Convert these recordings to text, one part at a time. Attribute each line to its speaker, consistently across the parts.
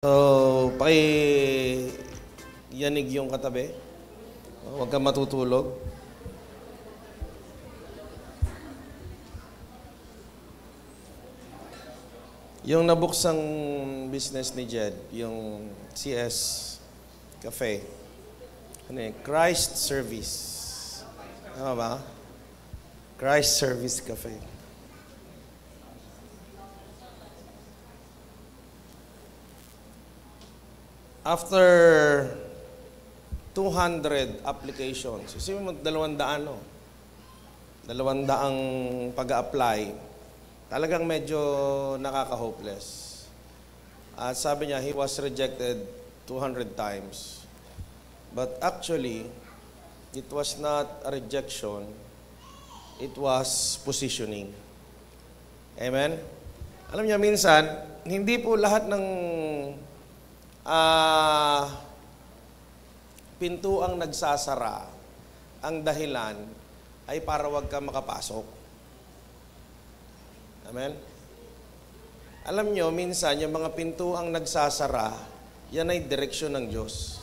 Speaker 1: So, yanig yung katabi. Huwag kang matutulog. Yung nabuksang business ni Jed, yung CS Cafe, Christ Service. Tama ba? Christ Service Cafe. After 200 applications, kasi mo 200 pag-a-apply, talagang medyo nakaka-hopeless. At sabi niya, he was rejected 200 times. But actually, it was not a rejection, it was positioning. Amen? Alam niyo, minsan, hindi po lahat ng pintuang nagsasara, ang dahilan ay para wag ka makapasok. Amen? Alam nyo, minsan, yung mga pintuang nagsasara, yan ay direksyon ng Diyos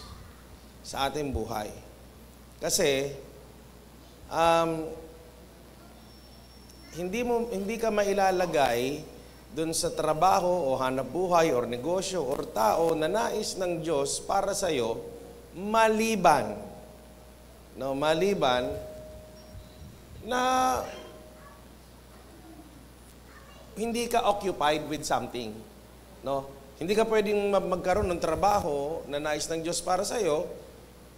Speaker 1: sa ating buhay. Kasi, hindi ka mailalagay dun sa trabaho o hanap buhay or negosyo or tao na nais ng Diyos para sa'yo, maliban na hindi ka occupied with something. No? Hindi ka pwedeng magkaroon ng trabaho na nais ng Diyos para sa'yo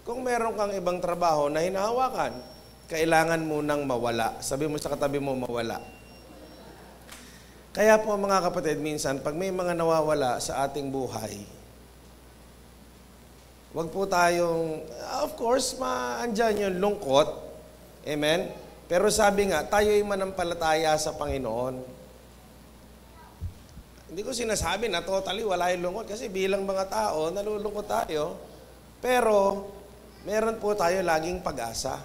Speaker 1: kung meron kang ibang trabaho na hinahawakan. Kailangan mo nang mawala. Sabi mo sa katabi mo, mawala. Kaya po mga kapatid, minsan, pag may mga nawawala sa ating buhay, wag po tayong, of course, andyan yung lungkot. Amen? Pero sabi nga, tayo'y manampalataya sa Panginoon. Hindi ko sinasabi na totally wala yung lungkot kasi bilang mga tao, nalulungkot tayo. Pero, meron po tayo laging pag-asa.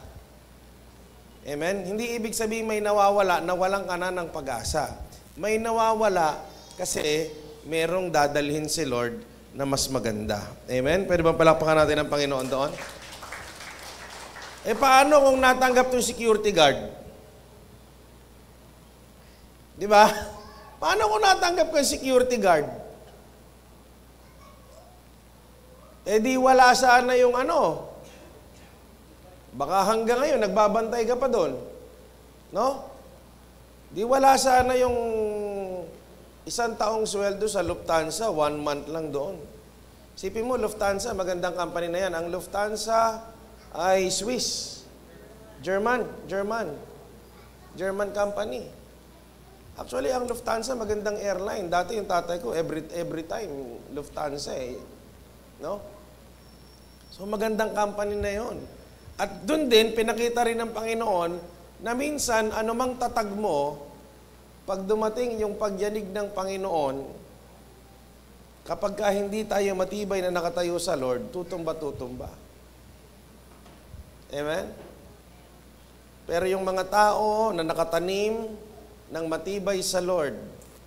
Speaker 1: Amen? Hindi ibig sabihin may nawawala na walang ka na ng pag-asa. May nawawala kasi merong dadalhin si Lord na mas maganda. Amen? Pwede bang palakpakan natin ang Panginoon doon? Paano kung natanggap yung security guard? Di ba? Paano kung natanggap ko yung security guard? Di wala sana yung Baka hanggang ngayon, nagbabantay ka pa doon. No? Di wala sana yung 1 taong sweldo sa Lufthansa, 1 month lang doon. Sipin mo, Lufthansa, magandang company na yan. Ang Lufthansa ay Swiss. German company. Actually, ang Lufthansa, magandang airline. Dati yung tatay ko, every time, Lufthansa No? So, magandang company na yon. At doon din, pinakita rin ng Panginoon na minsan, anumang tatag mo, pag dumating yung pagyanig ng Panginoon, kapag ka hindi tayo matibay na nakatayo sa Lord, tutumba. Amen? Pero yung mga tao na nakatanim ng matibay sa Lord,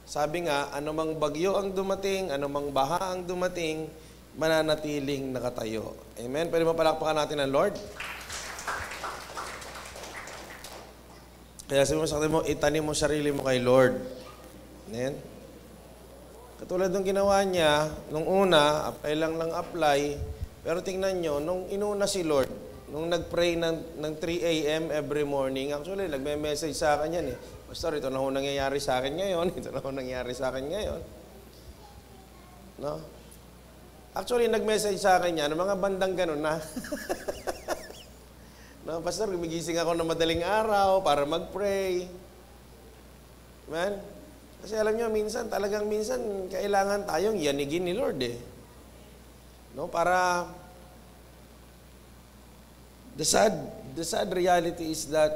Speaker 1: sabi nga, anumang bagyo ang dumating, anumang baha ang dumating, mananatiling nakatayo. Amen? Pwede mapalakpakan natin ang Lord? Kaya sabi mo sa akin mo, itanim mo sarili mo kay Lord. Amen? Katulad ng ginawa niya, nung una, apply lang ng apply, pero tingnan nyo, nung inuna si Lord, nung nag-pray ng 3 a.m. every morning, actually, nagme-message sa akin yan Pastor, ito na ho nangyayari sa akin ngayon, No? Actually, nag-message sa akin yan, mga bandang ganun na. No, Pastor, gumigising ako ng madaling araw para mag-pray. Amen? Kasi alam nyo, minsan, kailangan tayong yanigin ni Lord No, para, the sad reality is that,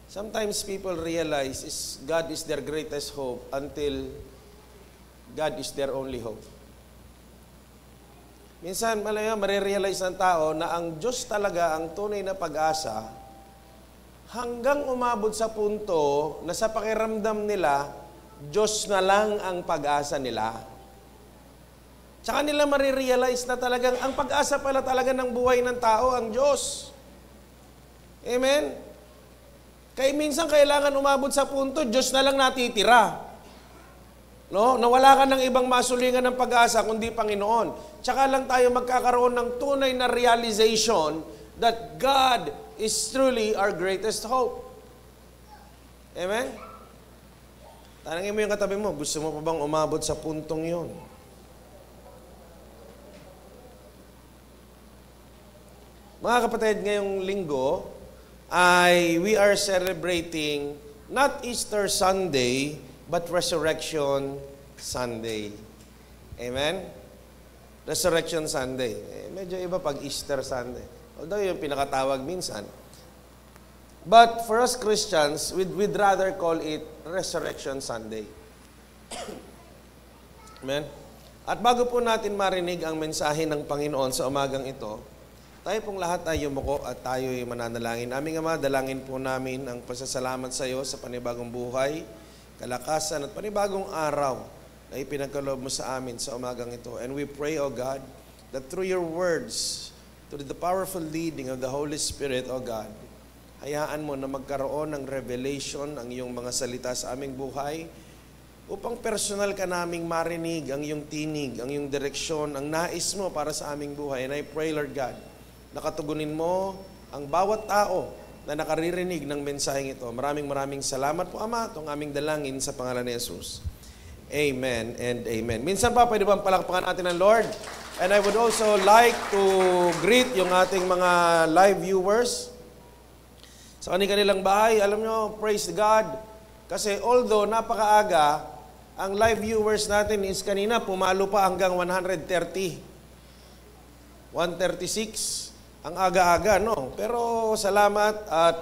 Speaker 1: sometimes people realize God is their greatest hope until God is their only hope. Minsan, marirealize ng tao na ang Diyos talaga ang tunay na pag-asa hanggang umabot sa punto na sa pakiramdam nila, Diyos na lang ang pag-asa nila. Tsaka nila marirealize na talagang ang pag-asa pala talaga ng buhay ng tao, ang Diyos. Amen? Kaya minsan kailangan umabot sa punto, Diyos na lang natitira. No? Nawala ka ng ibang masulingan ng pag-asa kundi Panginoon. Tsaka lang tayo magkakaroon ng tunay na realization that God is truly our greatest hope. Amen? Tanangin mo yung katabi mo, gusto mo pa bang umabot sa puntong yun? Mga kapatid, ngayong linggo ay we are celebrating not Easter Sunday, but Resurrection Sunday. Amen? Resurrection Sunday. Medyo iba pag Easter Sunday. Although yung pinakatawag minsan. But for us Christians, we'd rather call it Resurrection Sunday. Amen? At bago po natin marinig ang mensahe ng Panginoon sa umagang ito, tayo pong lahat ay yumuko at tayo ay mananalangin. Aming Ama, dalangin po namin ang pasasalamat sa iyo sa panibagong buhay, kalakasan at panibagong araw na ipinagkaloob mo sa amin sa umagang ito. And we pray, O God, that through your words, through the powerful leading of the Holy Spirit, O God, hayaan mo na magkaroon ng revelation ang iyong mga salita sa aming buhay upang personal ka naming marinig ang iyong tinig, ang iyong direksyon, ang nais mo para sa aming buhay. And I pray, Lord God, nakatugunin mo ang bawat tao na nakaririnig ng mensaheng ito. Maraming salamat po, Ama, itong aming dalangin sa pangalan ni Jesus. Amen and amen. Minsan pa, pwede bang palakpakan natin ang Lord? And I would also like to greet yung ating mga live viewers sa kanilang bahay. Alam nyo, praise God. Kasi although napakaaga, ang live viewers natin is kanina, pumalo pa hanggang 136. Ang aga-aga, no? Pero salamat at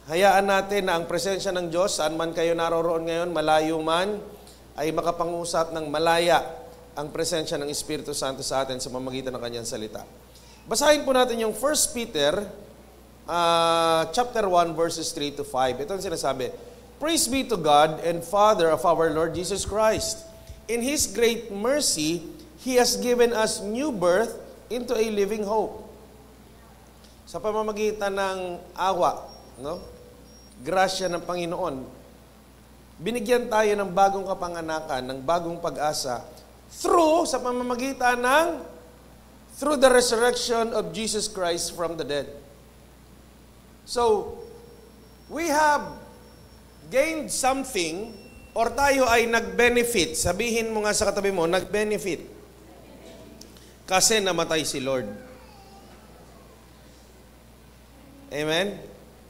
Speaker 1: hayaan natin na ang presensya ng Diyos, saan man kayo naroroon ngayon, malayo man, ay makapangusap ng malaya ang presensya ng Espiritu Santo sa atin sa pamamagitan ng kanyang salita. Basahin po natin yung 1 Peter chapter 1 verses 3 to 5. Ito ang sinasabi, Praise be to God and Father of our Lord Jesus Christ. In His great mercy, He has given us new birth into a living hope. Sa pamamagitan ng awa, no? Grasya ng Panginoon, binigyan tayo ng bagong kapanganakan, ng bagong pag-asa through the resurrection of Jesus Christ from the dead. So, we have gained something or tayo ay nag-benefit. Sabihin mo nga sa katabi mo, nag-benefit. Kasi namatay si Lord. Amen?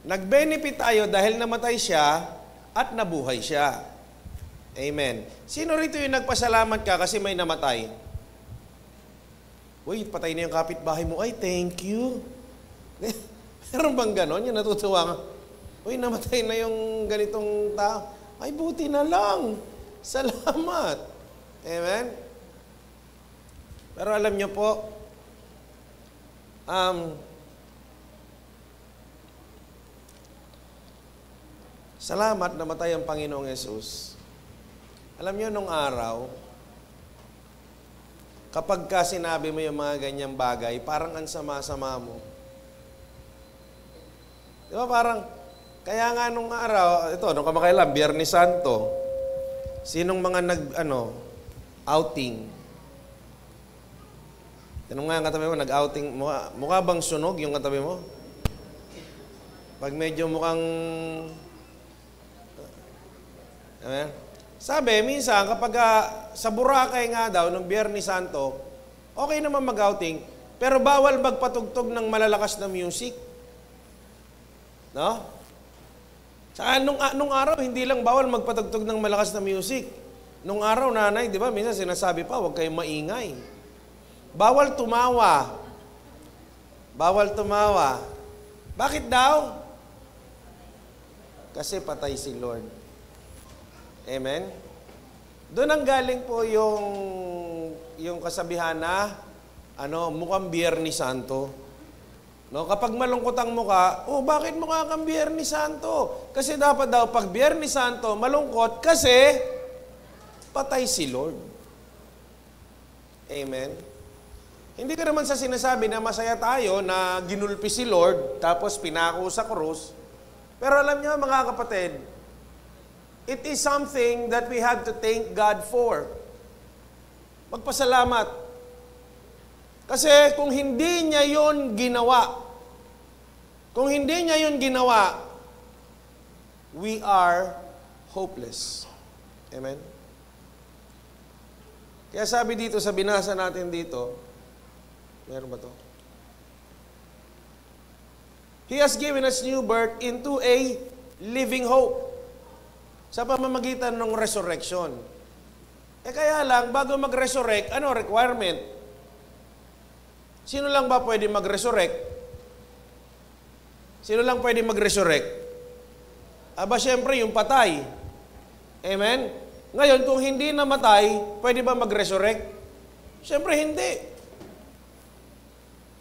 Speaker 1: Nag-benefit tayo dahil namatay siya at nabuhay siya. Amen. Sino rito yung nagpasalamat ka kasi may namatay? Uy, patay na yung kapitbahay mo. Ay, thank you. Meron bang ganon? Yung natutuwa ka. Uy, namatay na yung ganitong tao. Ay, buti na lang. Salamat. Amen? Pero alam nyo po, salamat namatay ang Panginoong Yesus. Alam niyo, nung araw, kapag ka sinabi mo yung mga ganyang bagay, parang ang sama-sama mo. Di ba parang, kaya nga nung araw, ito, nung kamakailan, Biyernes Santo, sinong mga outing? Tinong nga ang katabi mo, nag-outing, mukha bang sunog yung katabi mo? Pag medyo mukhang amen? Sabi, minsan, kapag sa Boracay nga daw, ng Biyernes Santo, okay naman mag-outing, pero bawal magpatugtog ng malalakas na music. No? Saka nung araw, hindi lang bawal magpatugtog ng malakas na music. Nung araw, nanay, di ba, minsan sinasabi pa, huwag kayong maingay. Bawal tumawa. Bawal tumawa. Bakit daw? Kasi patay si Lord. Amen? Doon ang galing po yung kasabihan na mukhang Biyernes Santo. No, kapag malungkot ang mukha, bakit mukha kang Biyernes Santo? Kasi dapat daw pag Biyernes Santo malungkot kasi patay si Lord. Amen? Hindi ka naman sa sinasabi na masaya tayo na ginulpi si Lord, tapos pinako sa krus. Pero alam niyo mga kapatid, it is something that we have to thank God for. Magpasalamat. Kasi kung hindi niya yon ginawa, we are hopeless. Amen? Kaya sabi dito sa binasa natin dito, meron ba to? He has given us new birth into a living hope sa pamamagitan ng resurrection. Kaya lang, bago mag-resurrect, ano requirement? Sino lang ba pwede mag-resurrect? Sino lang pwede mag-resurrect? Aba, syempre, yung patay. Amen? Ngayon, kung hindi namatay, pwede ba mag-resurrect? Syempre, hindi.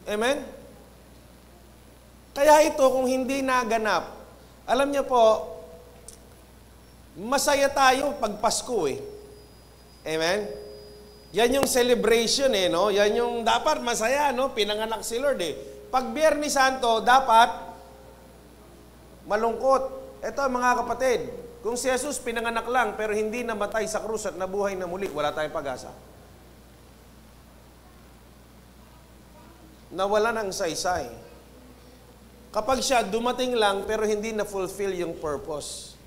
Speaker 1: Amen? Kaya ito, kung hindi naganap, alam niyo po, masaya tayo pag Pasko eh. Amen? Yan yung celebration eh, no? Yan yung dapat masaya, no? Pinanganak si Lord eh. Pag Biyernes Santo, dapat malungkot. Ito mga kapatid, kung si Jesus pinanganak lang pero hindi namatay sa krus at nabuhay na muli, wala tayong pag-asa. Nawala ng saysay. Kapag siya dumating lang pero hindi na-fulfill yung purpose.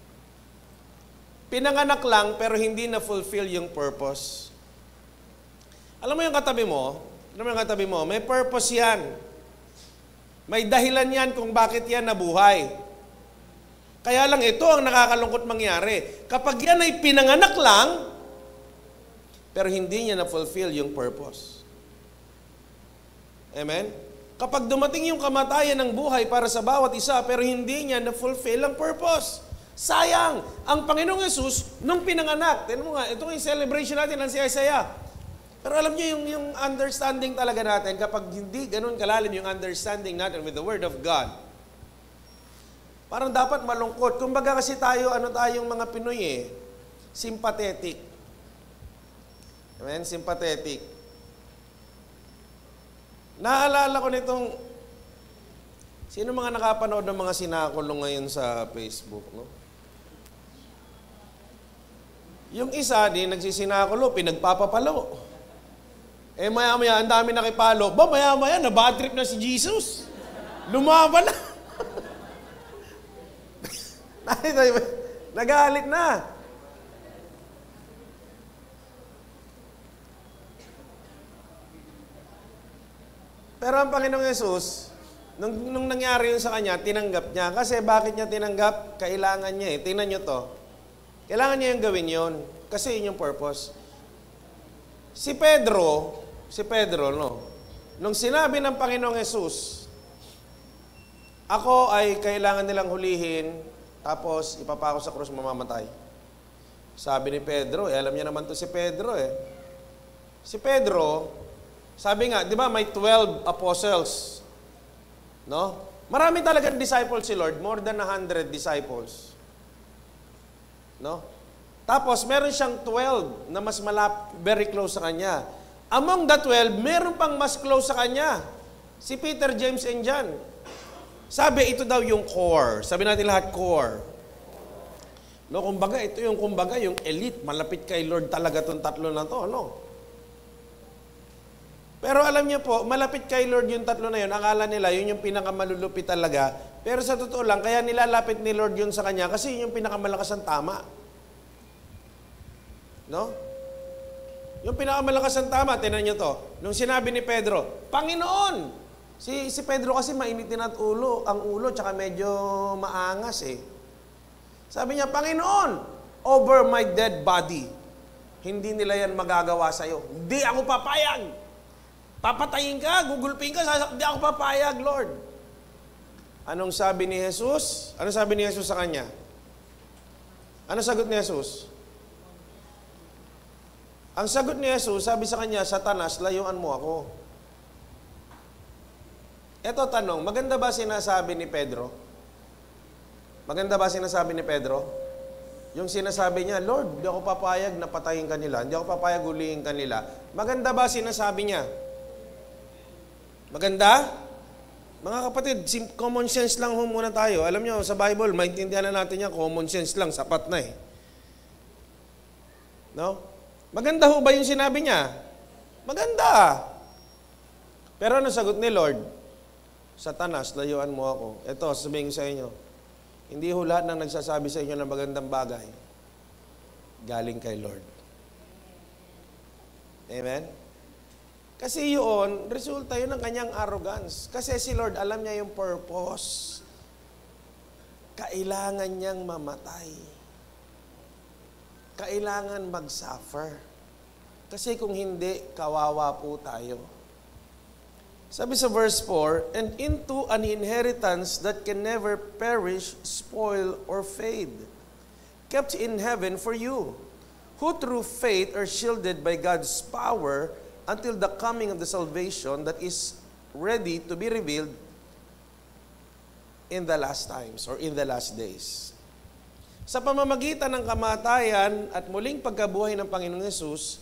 Speaker 1: Pinanganak lang pero hindi na-fulfill yung purpose. Alam mo yung katabi mo? May purpose yan. May dahilan yan kung bakit yan nabuhay. Kaya lang ito ang nakakalungkot mangyari. Kapag yan ay pinanganak lang, pero hindi niya na-fulfill yung purpose. Amen? Kapag dumating yung kamatayan ng buhay para sa bawat isa, pero hindi niya na-fulfill ang purpose. Sayang! Ang Panginoong Yesus, nung pinanganak, tignan mo nga, ito yung celebration natin ng si Isaiah. Pero alam niyo, yung understanding talaga natin, kapag hindi ganun kalalim yung understanding natin with the Word of God, parang dapat malungkot. Kumbaga kasi tayo, tayong mga Pinoy eh, sympathetic. Amen? Sympathetic. Naalala ko nitong, sino mga nakapanood ng mga sinakulong ngayon sa Facebook, no? Yung isa, nagsisinakulo, pinagpapapalo. Maya-maya, ang dami nakipalo. Maya-maya, na-bad trip na si Jesus. Lumaban na. Nagalit na. Pero ang Panginoong Yesus, nung nangyari yun sa kanya, tinanggap niya. Kasi bakit niya tinanggap? Kailangan niya eh. Tingnan niyo to. Kailangan niya yung gawin yun. Kasi yun yung purpose. Si Pedro, no? Nung sinabi ng Panginoong Yesus, ako ay kailangan nilang hulihin, tapos ipapako sa krus, mamamatay. Sabi ni Pedro, alam niya naman to si Pedro eh. Si Pedro, sabi nga, di ba may 12 apostles? No? Marami talagang disciples si Lord, more than 100 disciples. No? Tapos, meron siyang 12 na mas very close sa kanya. Among the 12, meron pang mas close sa kanya. Si Peter, James, and John. Sabi, ito daw yung core. Sabi natin lahat, core. No, kumbaga, ito yung elite. Malapit kay Lord talaga itong tatlo na to, no? Pero alam niyo po, malapit kay Lord yung tatlo na yun. Akala nila, yun yung pinakamalulupit talaga. Pero sa totoo lang, kaya nilalapit ni Lord yun sa kanya kasi yun yung pinakamalakas ang tama. No? Yung pinakamalakas ang tama, tinan nyo to. Nung sinabi ni Pedro, Panginoon! Si Pedro kasi mainitin ang ulo, tsaka medyo maangas eh. Sabi niya, Panginoon, over my dead body, hindi nila yan magagawa sa'yo. Hindi ako papayag. Papatayin ka, gugulpin ka, hindi ako papayag, Lord. Anong sabi ni Jesus? Anong sabi ni Jesus sa kanya? Anong sagot ni Jesus? Ang sagot ni Jesus, sabi sa kanya, Satanas, layuan mo ako. Eto tanong, maganda ba sinasabi ni Pedro? Maganda ba sinasabi ni Pedro? Yung sinasabi niya, Lord, hindi ako papayag na patayin kanila, hindi ako papayag huliin kanila. Maganda ba sinasabi niya? Maganda? Mga kapatid, common sense lang ho muna tayo. Alam niyo, sa Bible, maintindihan na natin yan, common sense lang, sapat na eh. No? Maganda ho ba yung sinabi niya? Maganda. Pero ano sagot ni Lord? Satanas, layuan mo ako. Ito, sabihin sa inyo, hindi ho lahat ng nagsasabi sa inyo ng magandang bagay galing kay Lord. Amen? Kasi yun, resulta yun ng kanyang arrogance. Kasi si Lord, alam niya yung purpose. Kailangan niyang mamatay. Kailangan mag-suffer. Kasi kung hindi, kawawa po tayo. Sabi sa verse 4, and into an inheritance that can never perish, spoil, or fade, kept in heaven for you, who through faith are shielded by God's power until the coming of the salvation that is ready to be revealed in the last times or in the last days. Sa pamamagitan ng kamatayan at muling pagkabuhay ng Panginoong Hesus,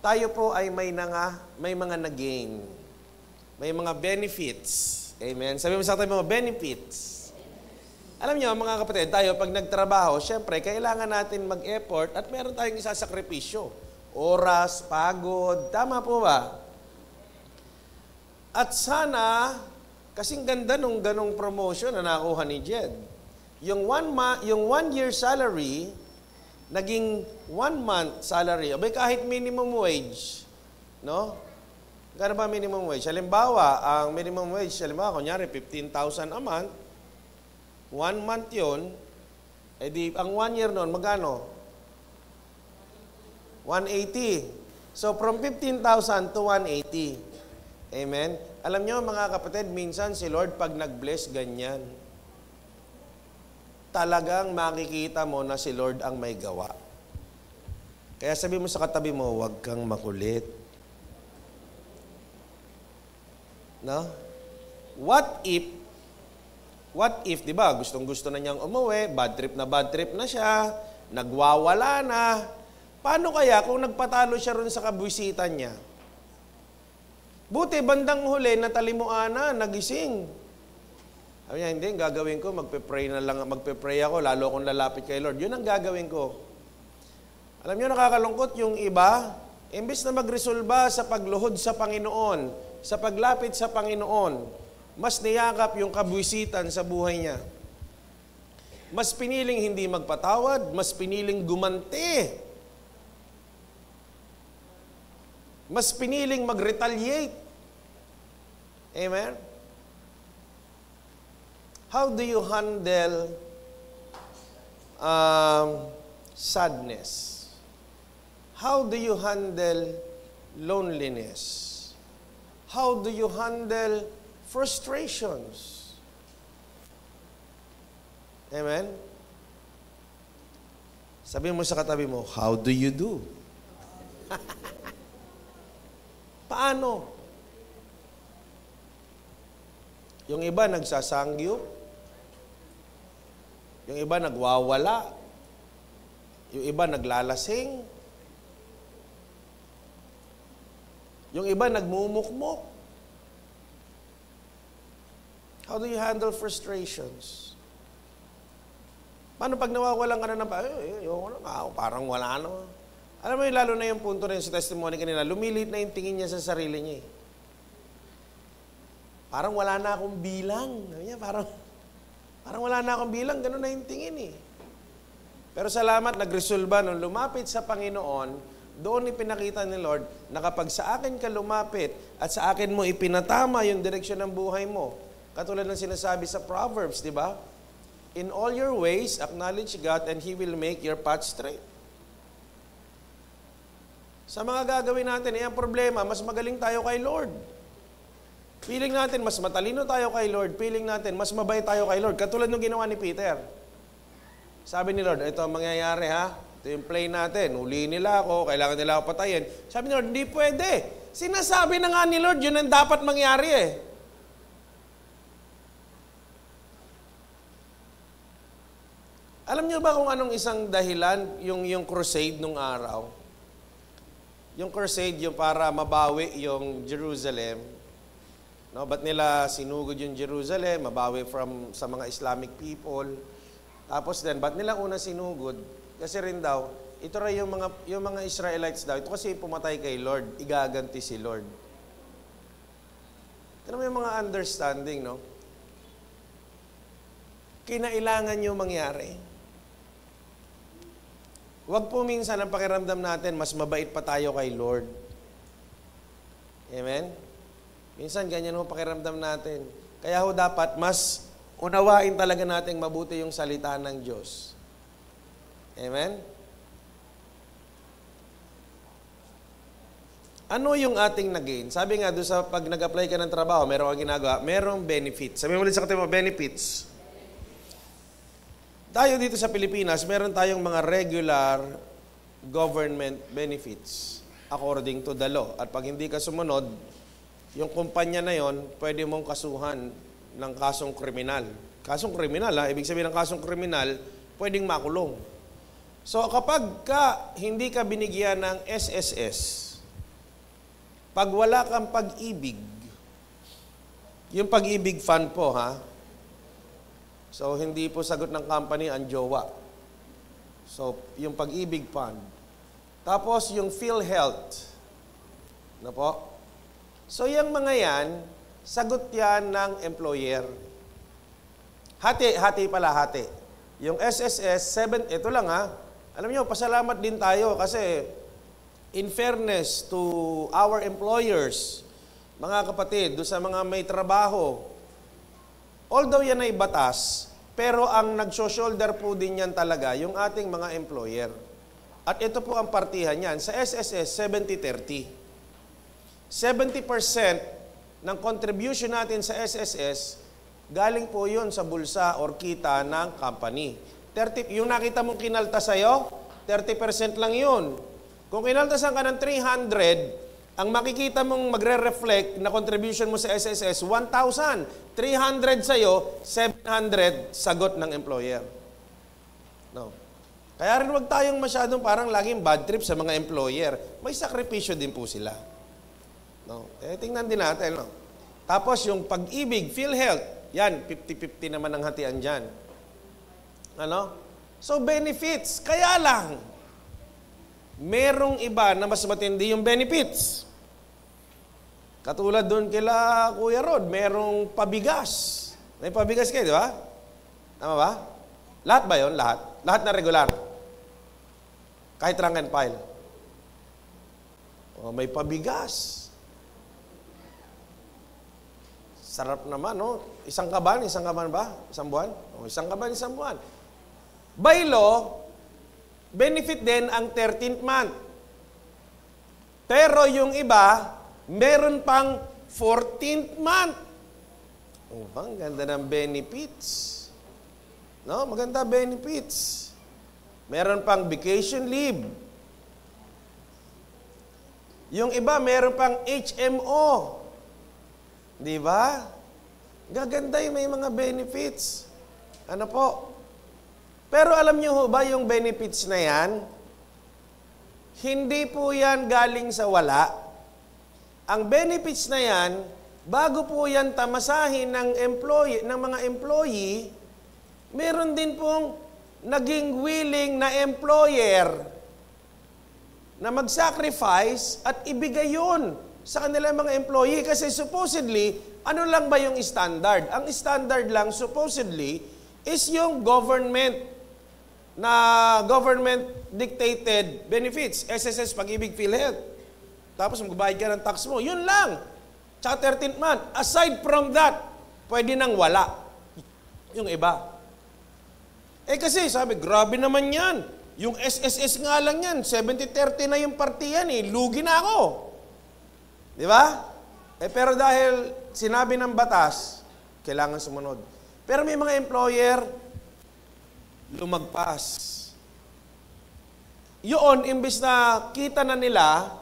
Speaker 1: tayo po ay may mga nag-gain. May mga benefits. Amen. Sabi mo sa atin mga benefits. Alam niyo, mga kapatid, tayo pag nagtrabaho, syempre, kailangan natin mag-effort at meron tayong isasakripisyo. Oras, pagod, tama po ba? At sana, kasing ganda nung ganong promotion na nakuha ni Jed. Yung 1 year salary, naging 1 month salary. Abay, kahit minimum wage, no? Gano'n ba minimum wage? Halimbawa, ang minimum wage, halimbawa, kunyari, 15,000 a month, 1 month yun, edi, ang 1 year nun, magkano? 180. So, from 15,000 to 180. Amen? Alam nyo, mga kapatid, minsan si Lord, pag nag-bless, ganyan. Talagang makikita mo na si Lord ang may gawa. Kaya sabi mo sa katabi mo, huwag kang makulit. No? What if, di ba, gustong-gusto na niyang umuwi, bad trip na siya, nagwawala na. Paano kaya kung nagpatalo siya ron sa kabwisitan niya? Buti, bandang huli, natalimuan na, nagising. Sabi niya, hindi, gagawin ko, magpe-pray ako, lalo akong lalapit kay Lord. Yun ang gagawin ko. Alam niyo, nakakalungkot yung iba, imbis na magresolba sa pagluhod sa Panginoon, sa paglapit sa Panginoon, mas niyakap yung kabwisitan sa buhay niya. Mas piniling hindi magpatawad, mas piniling gumanti. Mas piniling mag-retaliate. Amen? How do you handle sadness? How do you handle loneliness? How do you handle frustrations? Amen? Sabi mo sa katabi mo, how do you do? Paano? Yung iba nagsasangyo. Yung iba nagwawala. Yung iba naglalasing. Yung iba nagmumukmok. How do you handle frustrations? Paano pag nawawalan ka na ng parang wala na. Alam mo yung lalo na yung punto na yun sa testimony kanina, lumilit na yung tingin niya sa sarili niya. Parang wala na akong bilang. Parang wala na akong bilang, gano'n na yung tingin eh. Pero salamat, nagresolba nung lumapit sa Panginoon, doon ipinakita ni Lord na kapag sa akin ka lumapit at sa akin mo ipinatama yung direksyon ng buhay mo. Katulad ng sinasabi sa Proverbs, di ba? In all your ways, acknowledge God and He will make your path straight. Sa mga gagawin natin, ang problema, mas magaling tayo kay Lord. Feeling natin, mas matalino tayo kay Lord. Feeling natin, mas mabait tayo kay Lord. Katulad ng ginawa ni Peter. Sabi ni Lord, ito ang mangyayari ha. Ito yung play natin. Huliin nila ako, kailangan nila ako patayin. Sabi ni Lord, hindi pwede. Sinasabi na nga ni Lord, yun ang dapat mangyari eh. Alam niyo ba kung anong isang dahilan yung crusade nung araw? Yung crusade, yung para mabawi yung Jerusalem. No, ba't nila sinugod yung Jerusalem, mabawi sa mga Islamic people? Tapos then, ba't nila una sinugod? Kasi rin daw, ito rin yung mga Israelites daw, ito kasi pumatay kay Lord, igaganti si Lord. Ito naman yung mga understanding, no? Kinailangan nyo mangyari. Huwag po minsan ang pakiramdam natin, mas mabait pa tayo kay Lord. Amen? Minsan ganyan ang pakiramdam natin. Kaya ho dapat mas unawain talaga natin mabuti yung salita ng Diyos. Amen? Ano yung ating nag-gain? Sabi nga doon sa pag nag-apply ka ng trabaho, meron kang ginagawa, merong benefits. Sabi mo ulit sa katiba, benefits. Tayo dito sa Pilipinas, meron tayong mga regular government benefits according to the law. At pag hindi ka sumunod, yung kumpanya na yon, pwede mong kasuhan ng kasong kriminal. Kasong kriminal, ibig sabihin ng kasong kriminal, pwedeng makulong. So kapag hindi ka binigyan ng SSS, pag wala kang pag-ibig, yung pag-ibig fund po so, hindi po sagot ng company ang jowa. So, yung pag-ibig fund. Tapos, yung PhilHealth. Ano po? So, yung mga yan, sagot yan ng employer. Hati pala. Yung SSS, ito lang Alam nyo, pasalamat din tayo kasi in fairness to our employers, mga kapatid, doon sa mga may trabaho, although yan ay batas, pero ang nag-shoulder po din yan talaga yung ating mga employer. At ito po ang partihan yan. Sa SSS, 70-30. 70% ng contribution natin sa SSS, galing po yun sa bulsa or kita ng company. 30, yung nakita mong kinalta sa'yo, 30% lang yun. Kung kinaltasan ka ng 300, ang makikita mong magre-reflect na contribution mo sa SSS, 1,000. 300 sa'yo, 700 sagot ng employer. No. Kaya rin wag tayong masyadong parang laging bad trip sa mga employer. May sakripisyo din po sila. No. Tingnan din natin. No. Tapos yung pag-ibig, PhilHealth, yan, 50-50 naman ang hatian dyan. Ano? So benefits, kaya lang, merong iba na mas matindi yung benefits. Katulad doon kila Kuya Rod, merong pabigas. May pabigas kayo, di ba? Tama ba? Lahat ba yun? Lahat? Lahat na regular. Kahit rank and file. O, may pabigas. Sarap naman, no? Isang kaban ba? Isang buwan? O, isang buwan. By law, benefit din ang 13th month. Pero yung iba, meron pang 14th month. Oh, ang ganda ng benefits. No, maganda benefits. Meron pang vacation leave. Yung iba, meron pang HMO. Di ba? Gaganda yung may mga benefits. Ano po? Pero alam niyo ho ba yung benefits na yan? Hindi po yan galing sa wala. Ang benefits na yan, bago po yan tamasahin ng mga employee, meron din pong naging willing na employer na mag-sacrifice at ibigay yun sa kanilang mga employee. Kasi supposedly, ano lang ba yung standard? Ang standard lang, supposedly, is yung government dictated benefits. SSS, Pag-ibig, PhilHealth. Tapos magbabayad ka ng tax mo. Yun lang. Tsaka 13th month. Aside from that, pwede nang wala. Yung iba. Kasi sabi, grabe naman yan. Yung SSS nga lang yan. 70-30 na yung partiyan Lugi na ako. Di ba? Pero dahil sinabi ng batas, kailangan sumunod. Pero may mga employer, lumagpas. Yun, imbis na kita na nila,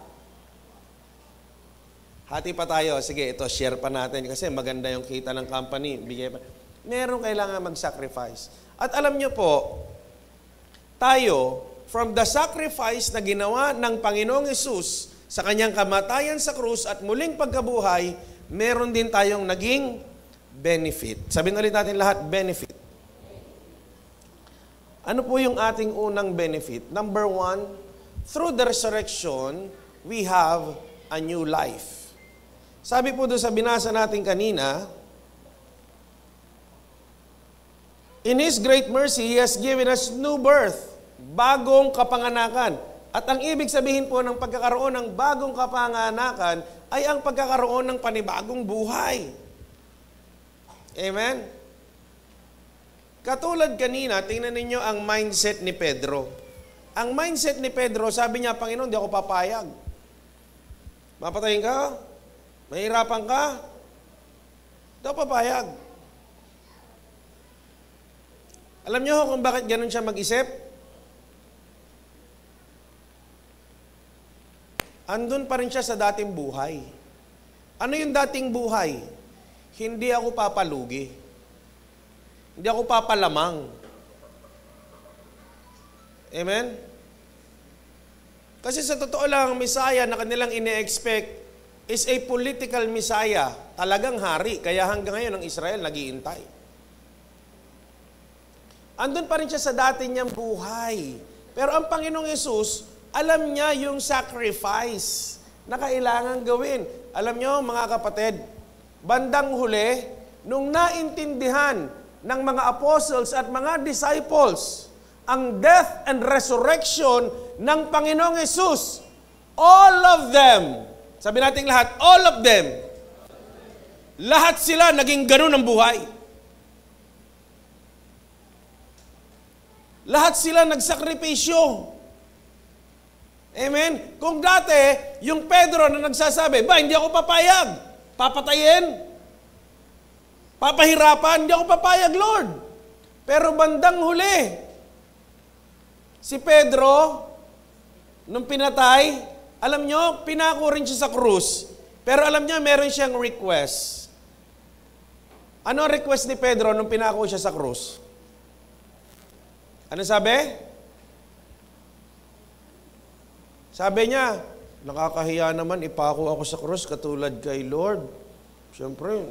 Speaker 1: hati pa tayo. Sige, ito, share pa natin kasi maganda yung kita ng company. Bigay pa. Meron kailangan mag-sacrifice. At alam nyo po, tayo from the sacrifice na ginawa ng Panginoong Hesus sa kanyang kamatayan sa krus at muling pagkabuhay, meron din tayong naging benefit. Sabihin ulit natin lahat, benefit. Ano po yung ating unang benefit? Number 1, through the resurrection, we have a new life. Sabi po doon sa binasa natin kanina, in His great mercy, He has given us new birth, bagong kapanganakan. At ang ibig sabihin po ng pagkakaroon ng bagong kapanganakan ay ang pagkakaroon ng panibagong buhay. Amen? Katulad kanina, tingnan ninyo ang mindset ni Pedro. Ang mindset ni Pedro, sabi niya, Panginoon, di ako papayag. Mapatayin ka? Mahirapan ka? Di ako papayag. Alam niyo kung bakit ganun siya mag-isip? Andun pa rin siya sa dating buhay. Ano yung dating buhay? Hindi ako papalugi. Hindi ako papalamang. Amen? Kasi sa totoo lang, ang Messiah na kanilang ine-expect is a political Messiah. Talagang hari. Kaya hanggang ngayon ang Israel nag-iintay. Andun pa rin siya sa dati niyang buhay. Pero ang Panginoong Hesus, alam niya yung sacrifice na kailangan gawin. Alam niyo, mga kapatid, bandang huli, nung naintindihan ng mga apostles at mga disciples ang death and resurrection ng Panginoong Hesus, all of them, sabi natin lahat, all of them, lahat sila naging ganun ang buhay. Lahat sila nagsakripisyo. Amen? Kung dati, yung Pedro na nagsasabi, hindi ako papayag. Papatayin. Papahirapan. Hindi ako papayag, Lord. Pero bandang huli, si Pedro, nung pinatay, alam nyo, pinako rin siya sa krus. Pero alam nyo, meron siyang request. Ano ang request ni Pedro nung pinako siya sa krus? Ano sabi? Sabi niya, nakakahiya naman, ipako ako sa krus katulad kay Lord. Siyempre,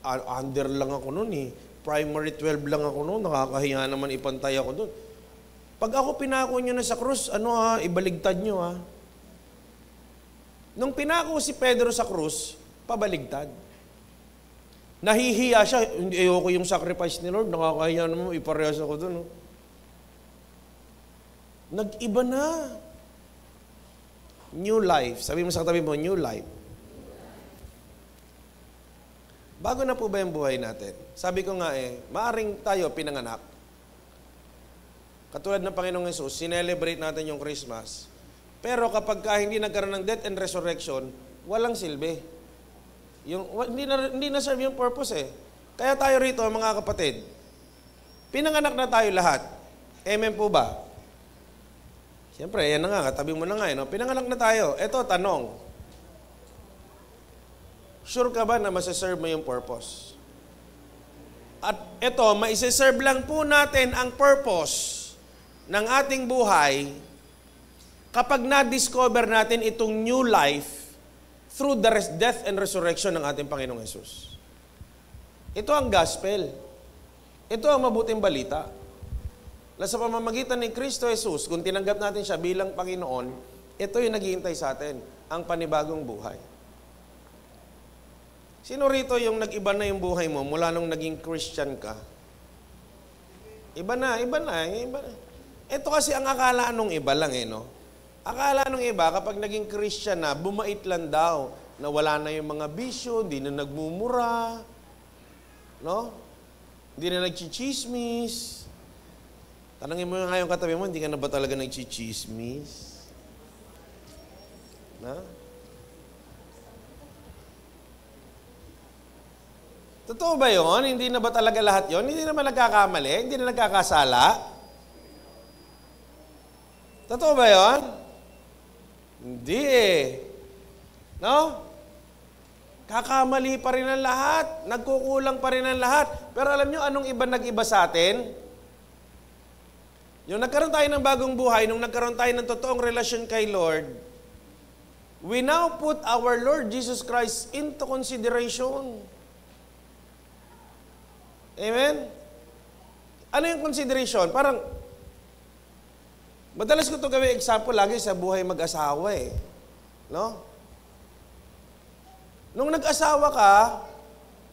Speaker 1: under lang ako noon eh. Primary 12 lang ako noon, nakakahiya naman ipantay ako doon. Pag ako pinako nyo na sa krus, ibaligtad nyo ha. Nung pinako si Pedro sa krus, pabaligtad. Nahihiya siya, hindi ayoko yung sacrifice ni Lord, nakakahiya naman, iparehas ako doon. Oh. Nag-iba na. New life. Sabi mo sa katabi mo, new life. Bago na po ba yung buhay natin? Sabi ko nga maaring tayo pinanganak. Katulad ng Panginoong Hesus, sinelebrate natin yung Christmas. Pero kapag hindi nagkaroon ng death and resurrection, walang silbi. Hindi na serve yung purpose eh. Kaya tayo rito, mga kapatid, pinanganak na tayo lahat. Amen po ba? Siyempre, yan na nga, katabi mo na nga. No? Pinanganak na tayo. Eto, tanong. Sure ka ba na masiserve mo yung purpose? At eto, maiseserve lang po natin ang purpose ng ating buhay kapag na-discover natin itong new life through the death and resurrection ng ating Panginoong Hesus. Ito ang gospel. Ito ang mabuting balita. Sa pamamagitan ni Kristo Jesus, kung tinanggap natin siya bilang Panginoon, ito yung naghihintay sa atin, ang panibagong buhay. Sino rito yung nag-iba na yung buhay mo mula nung naging Christian ka? Iba na. Ito kasi ang akala nung iba lang no? Akala nung iba, kapag naging Christian na, bumait lang daw, na wala na yung mga bisyo, hindi na nagmumura, no? Hindi na nagchichismis. Tanangin mo nga yung katabi mo, hindi ka na ba talaga nagchichismis? Na? Totoo ba yun? Hindi na ba talaga lahat yun? Hindi naman nagkakamali? Hindi na nagkakasala? Totoo ba yun? Hindi No? Kakamali pa rin ang lahat. Nagkukulang pa rin ang lahat. Pero alam nyo, anong iba nag-iba sa atin? Yung nagkaroon tayo ng bagong buhay, nung nagkaroon tayo ng totoong relasyon kay Lord, we now put our Lord Jesus Christ into consideration. Amen? Ano yung consideration? Parang, madalas ko ito gawin example lagi sa buhay mag-asawa eh. No? Nung nag-asawa ka,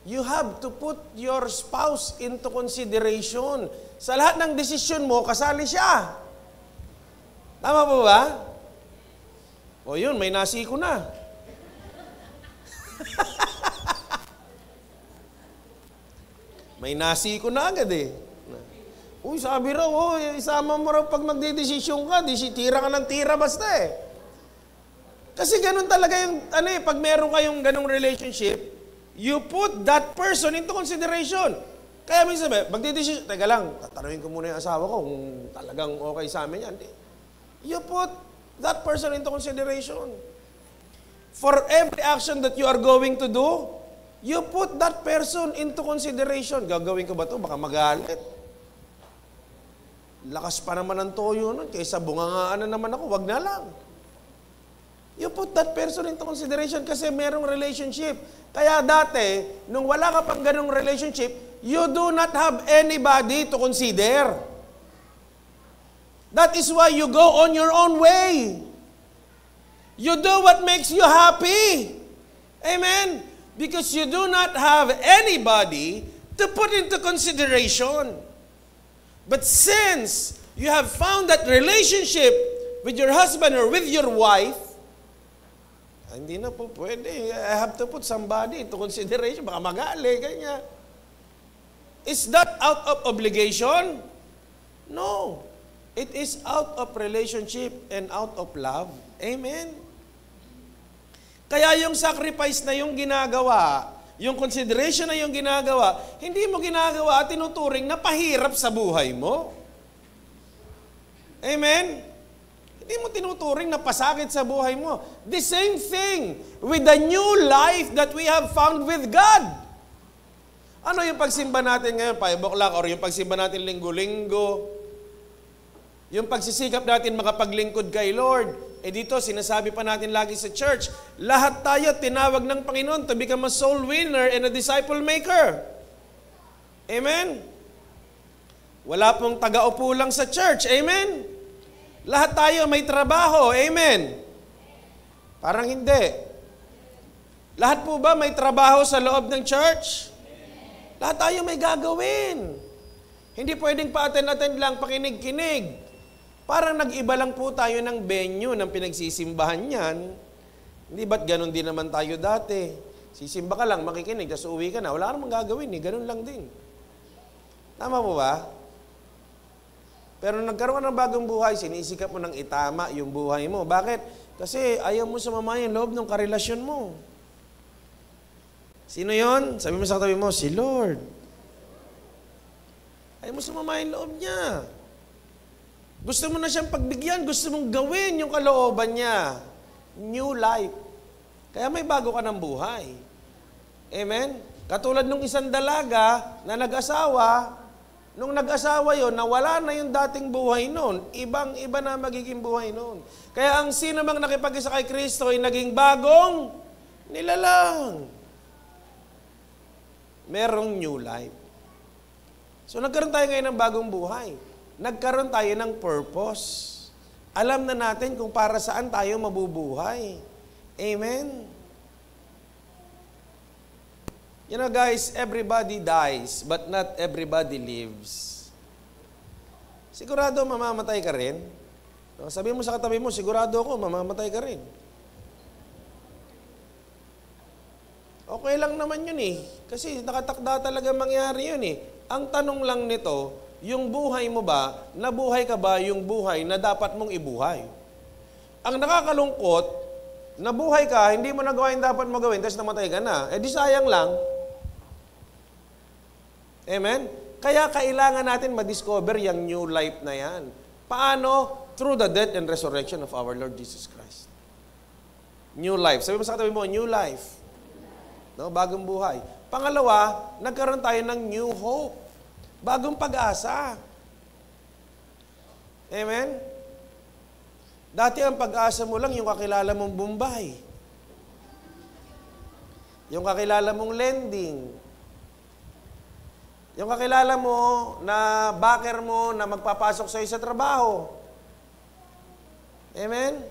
Speaker 1: you have to put your spouse into consideration. Sa lahat ng desisyon mo, kasali siya. Tama po ba? O yun, may nasiko na. May nasiko na agad eh. Uy, sabi raw, isama mo raw pag magdidesisyon ka, tira ka ng tira basta eh. Kasi ganun talaga yung, pag meron kayong ganung relationship, you put that person into consideration. Kaya minsan, magdidesisyon, teka lang, tatanungin ko muna yung asawa ko kung talagang okay sa amin yan. You put that person into consideration. For every action that you are going to do, you put that person into consideration. Gagawin ko ba ito? Baka magalit. Lakas pa naman ang toyo nun. Kaysa bungangaan na naman ako, wag na lang. You put that person into consideration kasi merong relationship. Kaya dati, nung wala ka pang ganong relationship, you do not have anybody to consider. That is why you go on your own way. You do what makes you happy. Amen? Because you do not have anybody to put into consideration. But since you have found that relationship with your husband or with your wife, hindi na po pwede. I have to put somebody into consideration. Baka magali, ganyan. Is that out of obligation? No. It is out of relationship and out of love. Amen? Kaya yung sacrifice na yung ginagawa, yung consideration na yung ginagawa, hindi mo ginagawa at tinuturing na pahirap sa buhay mo. Amen? Hindi mo tinuturing na pasakit sa buhay mo. The same thing with the new life that we have found with God. Ano yung pagsimba natin ngayon, 5 o'clock, or yung pagsimba natin linggo-linggo, yung pagsisikap natin makapaglingkod kay Lord, dito sinasabi pa natin lagi sa church, lahat tayo tinawag ng Panginoon to become a soul winner and a disciple maker. Amen? Wala pong taga-upo lang sa church. Amen? Lahat tayo may trabaho. Amen? Parang hindi. Lahat po ba may trabaho sa loob ng church? Lahat tayo may gagawin. Hindi pwedeng pa-attend lang, pakinig-kinig. Parang nag-iba lang po tayo ng venue ng pinagsisimbahan niyan. Hindi ba't ganun din naman tayo dati? Sisimba ka lang, makikinig, tapos uwi ka na. Wala ka namang gagawin eh. Ganun lang din. Tama po ba? Pero nagkaroon ng bagong buhay, sinisikap mo ng itama yung buhay mo. Bakit? Kasi ayaw mo sumama yung loob ng karelasyon mo. Sino yon? Sabi mo sa katabi mo, si Lord. Ayaw mo sumama yung loob niya. Gusto mo na siyang pagbigyan, gusto mong gawin yung kalooban niya. New life. Kaya may bago ka ng buhay. Amen? Katulad nung isang dalaga na nag-asawa, nung nag-asawa yon, nawala na yung dating buhay noon. Ibang-iba na magiging buhay noon. Kaya ang sino mang nakipag-isa kay Kristo ay naging bagong nilalang. Merong new life. So nagkaroon tayo ngayon ng bagong buhay. Nagkaroon tayo ng purpose. Alam na natin kung para saan tayo mabubuhay. Amen? You know guys, everybody dies, but not everybody lives. Sigurado mamamatay ka rin? Sabi mo sa katabi mo, sigurado ako, mamamatay ka rin. Okay lang naman yun eh. Kasi nakatakda talaga mangyari yun eh. Ang tanong lang nito, yung buhay mo ba, nabuhay ka ba yung buhay na dapat mong ibuhay? Ang nakakalungkot, nabuhay ka, hindi mo nagawa yung dapat mo gawin, tapos namatay ka na. Di sayang lang. Amen? Kaya kailangan natin ma-discover yung new life na yan. Paano? Through the death and resurrection of our Lord Jesus Christ. New life. Sabi mo sa katabi mo, new life. No? Bagong buhay. Pangalawa, nagkaroon tayo ng new hope. Bagong pag-asa. Amen? Dati ang pag-asa mo lang yung kakilala mong Bombay. Yung kakilala mong lending. Yung kakilala mo na backer mo na magpapasok sa'yo sa trabaho. Amen?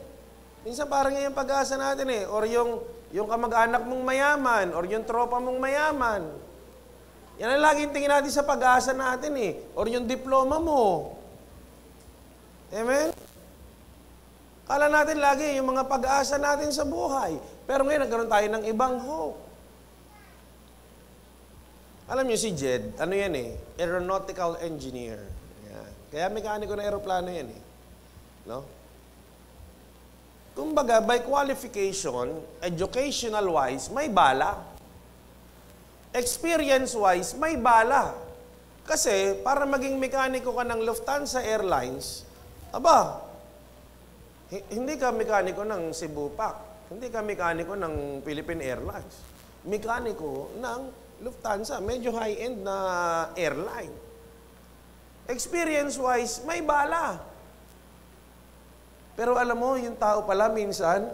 Speaker 1: Minsan parang yan yung pag-asa natin eh. Or yung kamag-anak mong mayaman. Or yung tropa mong mayaman. Yan ang laging tingin natin sa pag-asa natin eh. Or yung diploma mo. Amen? Kala natin lagi yung mga pag-asa natin sa buhay. Pero ngayon nagkaroon tayo ng ibang hope. Alam niyo si Jed, ano yan eh? Aeronautical engineer. Yan. Kaya mekaniko na aeroplano yan eh. No? Kumbaga, by qualification, educational-wise, may bala. Experience-wise, may bala. Kasi, para maging mekaniko ka ng Lufthansa Airlines, hindi ka mekaniko ng Cebu Pac. Hindi ka mekaniko ng Philippine Airlines. Mekaniko ng Lufthansa. Medyo high-end na airline. Experience-wise, may bala. Pero alam mo, yung tao pala minsan,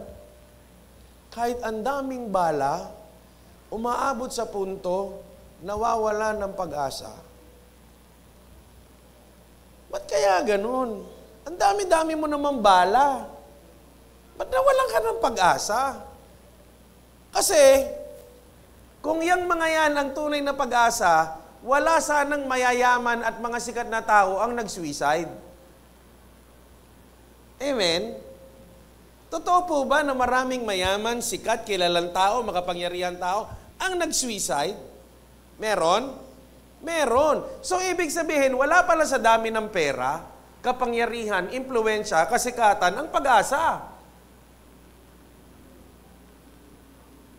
Speaker 1: kahit ang daming bala, umaabot sa punto, nawawala ng pag-asa. Ba't kaya ganun? Ang dami-dami mo naman bala. Ba't nawalan ka ng pag-asa? Kasi, kung yung mga yan ang tunay na pag-asa, wala sanang mayayaman at mga sikat na tao ang nag-suicide. Amen? Totoo po ba na maraming mayaman, sikat, kilalang tao, makapangyarihan tao, ang nag-suicide? Meron? Meron. So, ibig sabihin, wala pala sa dami ng pera, kapangyarihan, impluwensya, kasikatan, ang pag-asa.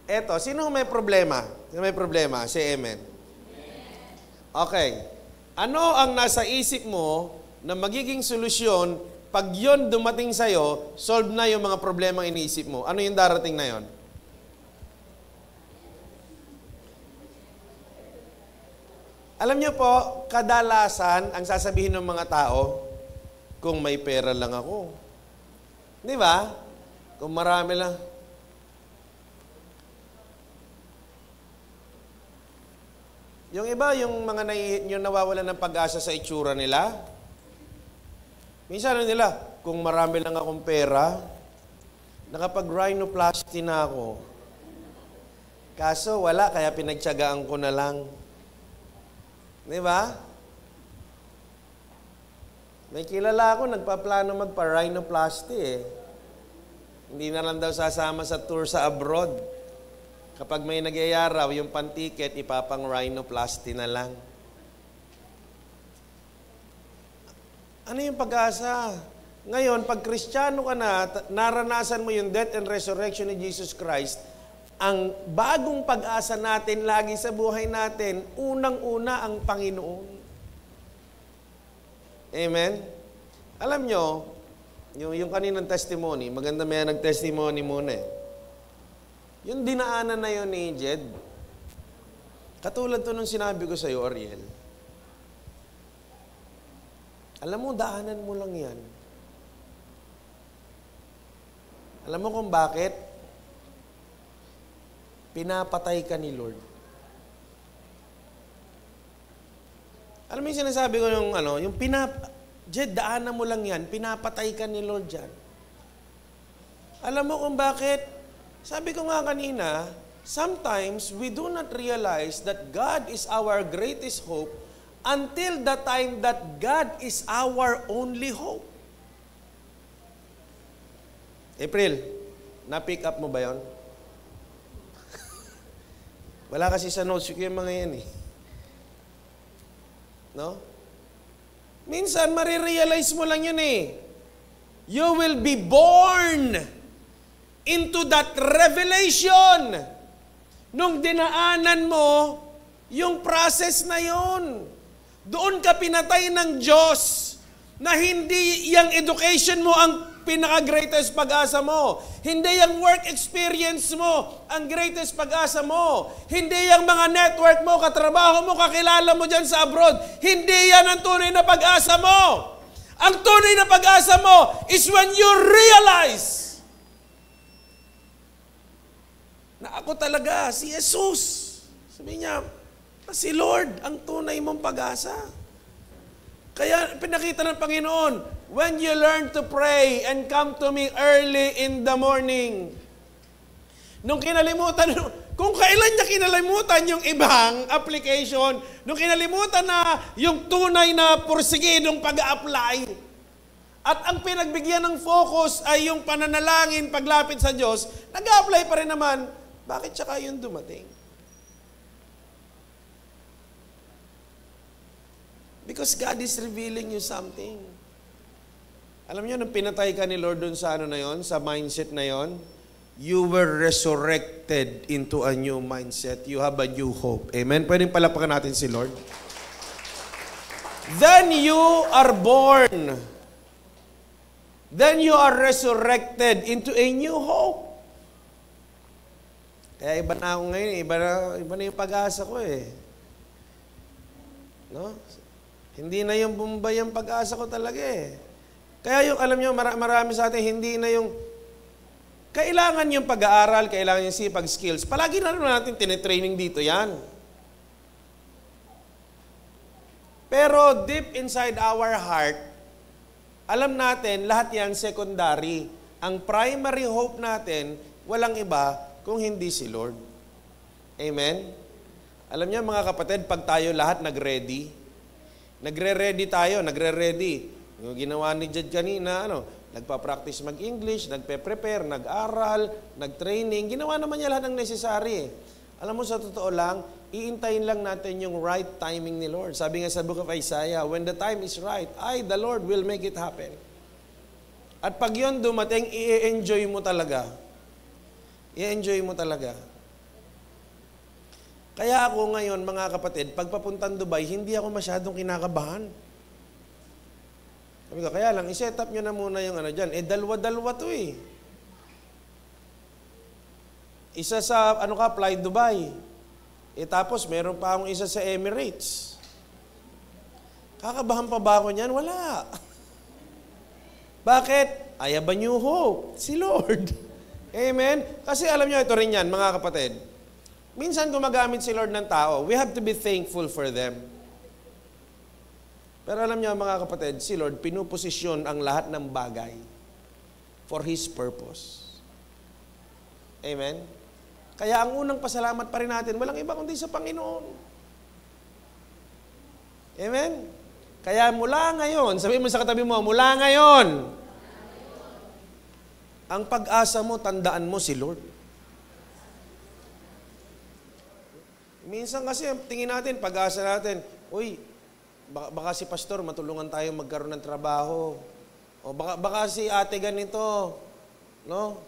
Speaker 1: Eto, sino may problema? Sino may problema? Say amen. Okay. Ano ang nasa isip mo na magiging solusyon pag yon dumating sa'yo, solve na yung mga problemang iniisip mo? Ano yung darating na yon? Alam niyo po, kadalasan, ang sasabihin ng mga tao, kung may pera lang ako. Di ba? Kung marami lang. Yung iba, yung mga yung nawawalan ng pag-asa sa itsura nila, minsan nila, kung marami lang akong pera, nakapag-rhinoplasty na ako. Kaso wala, kaya pinagtiyagaan ko na lang. Di ba? May kilala ako, nagpaplano magpa-rhinoplasty eh. Hindi na lang daw sasama sa tour sa abroad. Kapag may nagyayaraw, yung pan-ticket, ipapang rhinoplasty na lang. Ano yung pag-asa? Ngayon, pag Kristiyano ka na, naranasan mo yung death and resurrection ni Jesus Christ, ang bagong pag-asa natin lagi sa buhay natin, unang-una ang Panginoon. Amen? Alam nyo, yung kaninang testimony, maganda may nag-testimony muna eh. Yung dinaanan na yun ni Jed, katulad to nung sinabi ko sa'yo, Ariel, alam mo, daanan mo lang yan. Alam mo kung bakit? Pinapatay ka ni Lord. Alam mo yung sinasabi ko yung Jed, daanan mo lang yan, pinapatay ka ni Lord dyan. Alam mo kung bakit? Sabi ko nga kanina, sometimes we do not realize that God is our greatest hope until the time that God is our only hope. April, na-pick up mo ba yon? Wala kasi sa notes yung mga yan eh. No? Minsan, marirealize mo lang yun eh. You will be born into that revelation. Nung dinaanan mo, yung process na yon. Doon ka pinatay ng Diyos na hindi yung education mo ang pinaka-greatest pag-asa mo. Hindi yung work experience mo ang greatest pag-asa mo. Hindi yung mga network mo, katrabaho mo, kakilala mo dyan sa abroad. Hindi yan ang tunay na pag-asa mo. Ang tunay na pag-asa mo is when you realize na ako talaga, si Jesus. Sabi niya, si Lord ang tunay mong pag-asa. Kaya pinakita ng Panginoon, when you learn to pray and come to me early in the morning. Nung kinalimutan, kung kailan niya kinalimutan yung ibang application, nung kinalimutan na yung tunay na porsigidong pag-a-apply, at ang pinagbigyan ng focus ay yung pananalangin, paglapit sa Diyos, nag-a-apply pa rin naman, bakit siya yun dumating? Because God is revealing you something. Alam niyo, nung pinatay ka ni Lord dun sa na yon, sa mindset na yon, you were resurrected into a new mindset. You have a new hope. Amen? Pwedeng palapakan natin si Lord. Then you are born. Then you are resurrected into a new hope. Kaya iba na ako ngayon, iba na yung pag-asa ko eh. No? Hindi na yung Bombay ang pag-asa ko talaga eh. Kaya yung, alam nyo, marami sa atin, hindi na yung, kailangan yung pag-aaral, kailangan yung sipag skills. Palagi na natin tinitraining dito yan. Pero deep inside our heart, alam natin, lahat yan secondary. Ang primary hope natin, walang iba kung hindi si Lord. Amen? Alam niyo mga kapatid, pag tayo lahat nag-ready tayo. Yung ginawa ni Jed kanina, nagpa-practice mag-English, nagpe-prepare, nag-aral, nag-training, ginawa naman niya lahat ng necessary. Alam mo, sa totoo lang, iintayin lang natin yung right timing ni Lord. Sabi nga sa book of Isaiah, when the time is right, the Lord will make it happen. At pag yun dumating, i-enjoy mo talaga. I-enjoy mo talaga. Kaya ako ngayon, mga kapatid, pag papuntang Dubai, hindi ako masyadong kinakabahan. Sabi ko, kaya lang, i-set up nyo na muna yung dyan. Dalawa-dalawa to eh. Isa sa, Fly Dubai. Tapos, meron pa akong isa sa Emirates. Kakabahan pa ba ako niyan? Wala. Bakit? I have a new hope. Si Lord. Amen? Kasi alam nyo, ito rin yan, mga kapatid. Minsan gumagamit si Lord ng tao, we have to be thankful for them. Pero alam niyo mga kapatid, si Lord pinuposisyon ang lahat ng bagay for His purpose. Amen? Kaya ang unang pasalamat pa rin natin, walang iba kundi sa Panginoon. Amen? Kaya mula ngayon, sabihin mo sa katabi mo, mula ngayon, ang pag-asa mo, tandaan mo si Lord. Minsan kasi, tingin natin, pag-asa natin, uy, baka si pastor matulungan tayo magkaroon ng trabaho. O baka si ate ganito. No?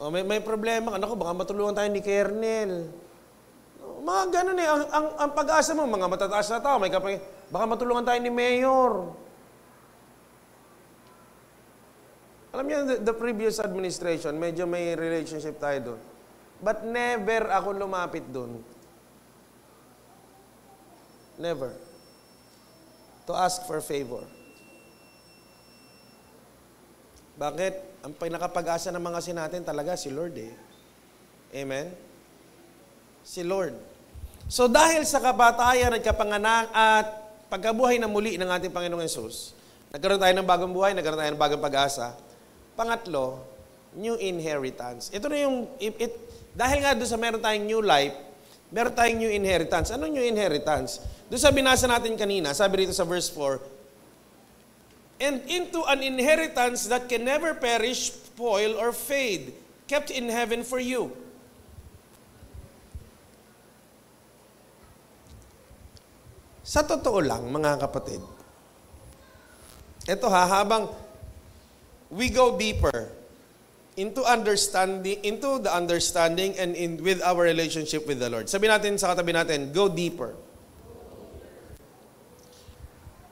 Speaker 1: O may problema. Anak ko, baka matulungan tayo ni Kernel. No, mga ganun eh. Ang pag-asa mo, mga matataas na tao, baka matulungan tayo ni Mayor. Alam niyo, the previous administration, medyo may relationship tayo doon. But never ako lumapit doon. Never. To ask for favor. Bakit? Ang pinakapag-asa ng mga sinatin talaga si Lord eh. Amen? Si Lord. So dahil sa kabatayan at kapanganak at pagkabuhay na muli ng ating Panginoong Yesus, nagkaroon tayo ng bagong buhay, nagkaroon tayo ng bagong pag-asa. Pangatlo, new inheritance. Ito na yung, dahil nga doon sa meron tayong new life, meron tayong new inheritance. Anong new inheritance? Doon sa binasa natin kanina, sabi rito sa verse 4, and into an inheritance that can never perish, spoil, or fade, kept in heaven for you. Sa totoo lang, mga kapatid, ito habang we go deeper, into the understanding and with our relationship with the Lord. Sabi natin sa katabi natin, go deeper.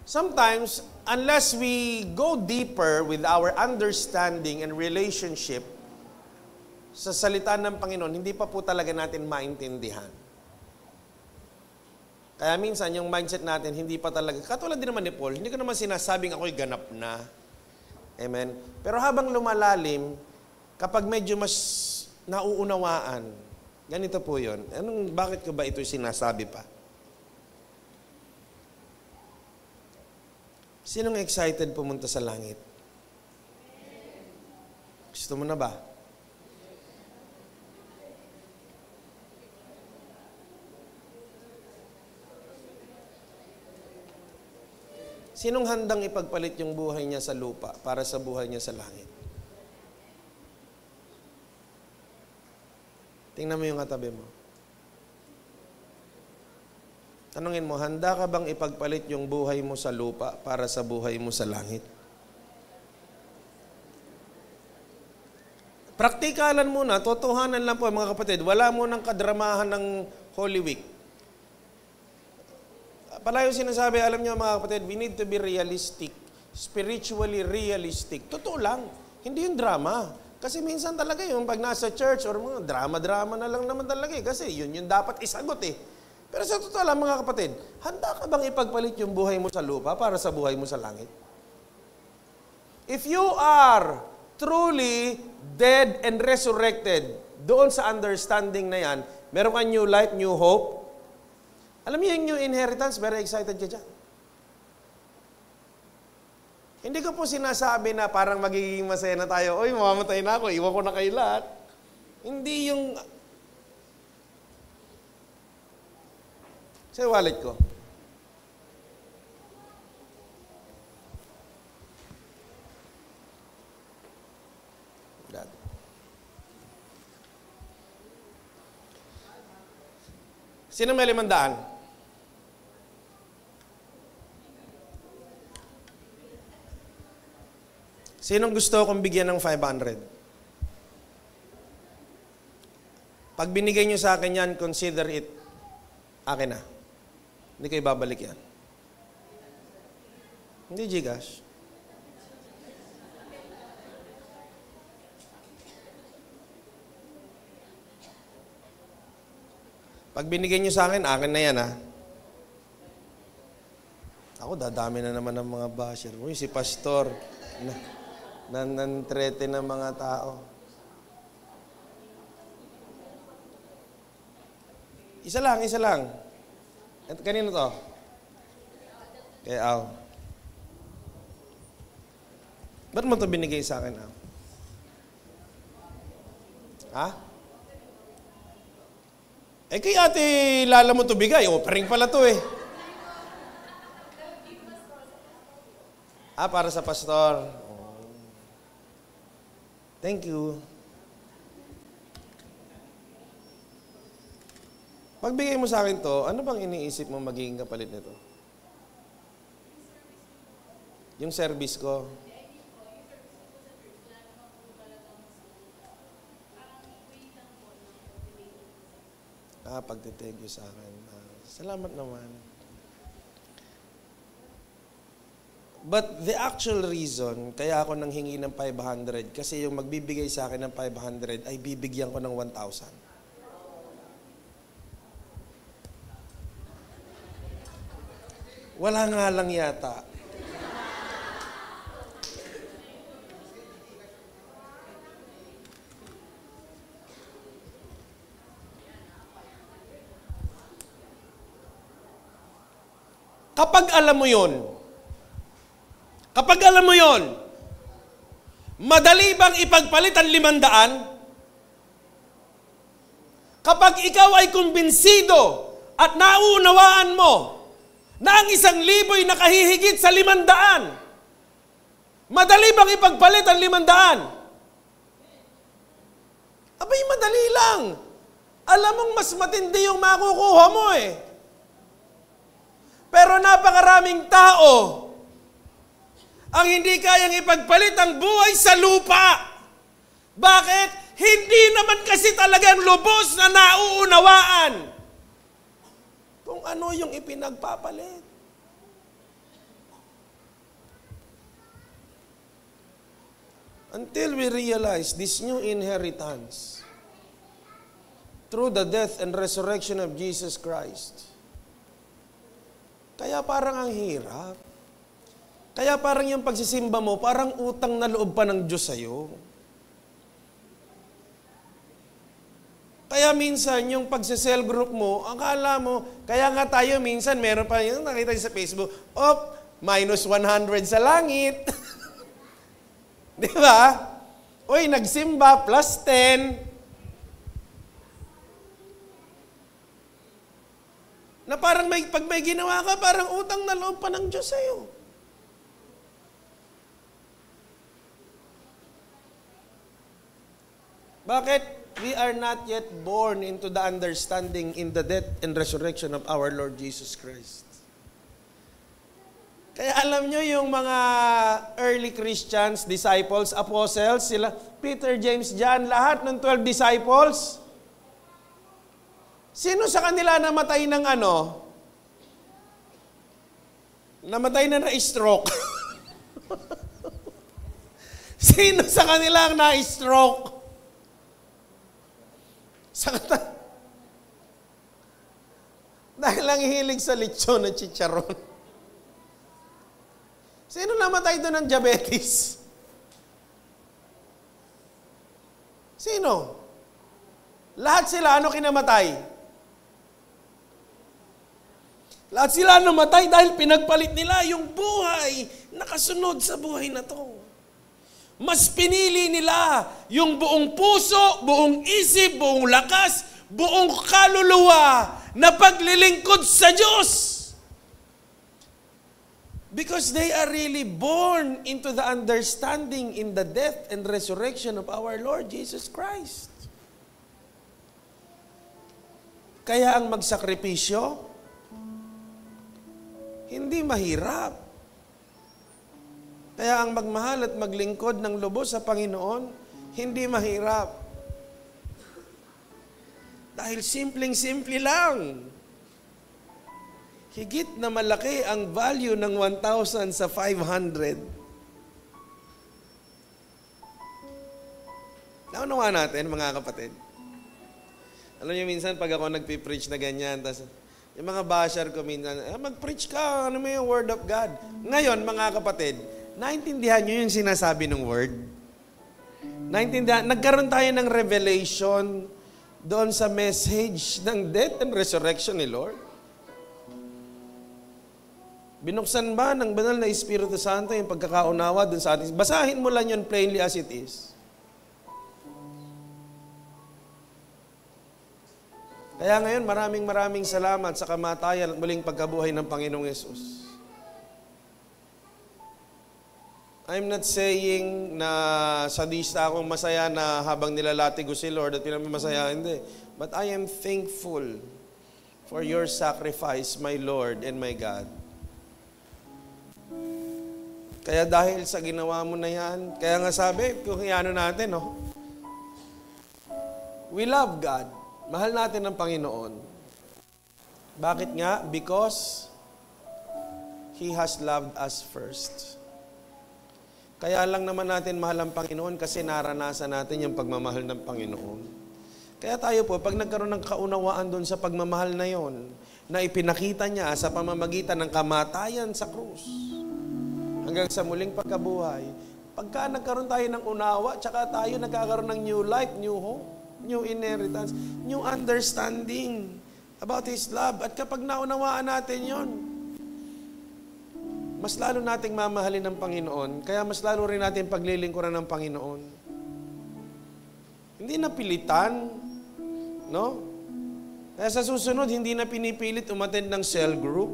Speaker 1: Sometimes, unless we go deeper with our understanding and relationship sa salita ng Panginoon, hindi pa po talaga natin maintindihan. Kaya minsan, yung mindset natin, hindi pa talaga, katulad din naman ni Paul, hindi ko naman sinasabing ako'y ganap na. Amen? Pero habang lumalalim, kapag medyo mas nauunawaan, ganito po yun. Bakit ko ba ito'y sinasabi pa? Sinong excited pumunta sa langit? Gusto mo na ba? Sinong handang ipagpalit yung buhay niya sa lupa para sa buhay niya sa langit? Tingnan mo yung katabi mo. Tanungin mo, handa ka bang ipagpalit yung buhay mo sa lupa para sa buhay mo sa langit? Praktikalan muna, totohanan lang po mga kapatid, wala mo nang kadramahan ng Holy Week. Palayo sinasabi, alam niyo mga kapatid, we need to be realistic, spiritually realistic. Totoo lang, hindi yung drama. Kasi minsan talaga yung pag nasa church or mga drama-drama na lang naman talaga eh. Kasi yun yung dapat isagot eh. Pero sa totoo lang mga kapatid, handa ka bang ipagpalit yung buhay mo sa lupa para sa buhay mo sa langit? If you are truly dead and resurrected, doon sa understanding na yan, meron kang new life, new hope. Alam niyo yung new inheritance, very excited ka dyan. Hindi ko po sinasabi na parang magiging masaya na tayo, oy, mamamatay na ako, iwan ko na kayo lahat. Hindi yung... Sa wallet ko. That. Sino may 500? Sinong gusto kong bigyan ng 500? Pag binigay nyo sa akin yan, consider it akin na. Hindi kayo babalik yan. Hindi Gcash. Pag binigay nyo sa akin na yan ha. Ako, dadami na naman ng mga basher. Uy, si Pastor. Nantrete ng mga tao. Isa lang. At kanino to? Kay Al. Ba't mo to binigay sa akin, Al? Ha? Kay ate Lala mo to bigay. Offering pala to eh. Para sa pastor. Thank you. Pagbigay mo sa akin to, ano bang iniisip mo magiging kapalit nito? Yung service ko. Pagte-thank you sa akin. Salamat naman. But the actual reason, kaya ako nanghingi ng 500, kasi yung magbibigay sa akin ng 500 ay bibigyan ko ng 1,000. Wala nga lang yata. Kapag alam mo yon, madali bang ipagpalit ang 500? Kapag ikaw ay kumbinsido at nauunawaan mo na ang 1,000 ay nakahihigit sa 500, madali bang ipagpalit ang 500? Abay, madali lang. Alam mong mas matindi yung makukuha mo eh. Pero napakaraming tao ang hindi kayang ipagpalit ang buhay sa lupa. Bakit? Hindi naman kasi talagang lubos na nauunawaan kung ano yung ipinagpapalit. Until we realize this new inheritance through the death and resurrection of Jesus Christ, Kaya parang ang hirap. Kaya parang yung pagsisimba mo, parang utang na loob pa ng Diyos sa'yo. Kaya minsan, yung pagsisell group mo, akala mo, kaya nga tayo minsan, meron pa yung nakita sa Facebook, minus 100 sa langit. Di ba? Uy, nagsimba, plus 10. Na parang pag may ginawa ka, parang utang na loob pa ng Diyos sa'yo. Bakit? We are not yet born into the understanding in the death and resurrection of our Lord Jesus Christ. Kaya alam nyo yung mga early Christians, disciples, apostles, sila, Peter, James, John, lahat ng 12 disciples, sino sa kanila namatay ng ano? Namatay na na-stroke. Sino sa kanila ang na-stroke? Dahil lang hilig sa lechon at chicharon. Sino namatay doon ng diabetes? Sino? Lahat sila, ano kinamatay? Lahat sila namatay dahil pinagpalit nila yung buhay nakasunod sa buhay na to. Mas pinili nila yung buong puso, buong isip, buong lakas, buong kaluluwa na paglilingkod sa Diyos. Because they are really born into the understanding in the death and resurrection of our Lord Jesus Christ. Kaya ang magsakripisyo, hindi mahirap. Kaya ang magmahal at maglingkod ng lubos sa Panginoon, hindi mahirap. Dahil simpleng-simple lang. Higit na malaki ang value ng 1,000 sa 500. Naunawa natin, mga kapatid. Alam niyo, minsan pag ako nagpipreach na ganyan, tas yung mga basher ko minsan, mag-preach ka, ano mo yung word of God. Ngayon, mga kapatid, naintindihan nyo yung sinasabi ng word? Naintindihan? Nagkaroon tayo ng revelation doon sa message ng death and resurrection ni Lord. Binuksan ba ng banal na Espiritu Santo yung pagkakaunawa doon sa atin? Basahin mo lang yun plainly as it is. Kaya ngayon, maraming salamat sa kamatayan at muling pagkabuhay ng Panginoong Yesus. I'm not saying na sadista akong masaya na habang nilalati ko si Lord at pinamamasaya, hindi. But I am thankful for your sacrifice, my Lord and my God. Kaya dahil sa ginawa mo na yan, kaya nga sabi, kung iano natin, no? We love God. Mahal natin ang Panginoon. Bakit nga? Because He has loved us first. Kaya lang naman natin mahal ang Panginoon kasi naranasan natin yung pagmamahal ng Panginoon. Kaya tayo po, pag nagkaroon ng kaunawaan doon sa pagmamahal na yon, na ipinakita niya sa pamamagitan ng kamatayan sa krus, hanggang sa muling pagkabuhay, pagka nagkaroon tayo ng unawa, tsaka tayo nagkakaroon ng new life, new hope, new inheritance, new understanding about His love. At kapag naunawaan natin yon, mas lalo nating mamahalin ng Panginoon, kaya mas lalo rin natin paglilingkuran ng Panginoon. Hindi na pilitan, no? Kaya sa susunod, hindi na pinipilit umattend ng cell group.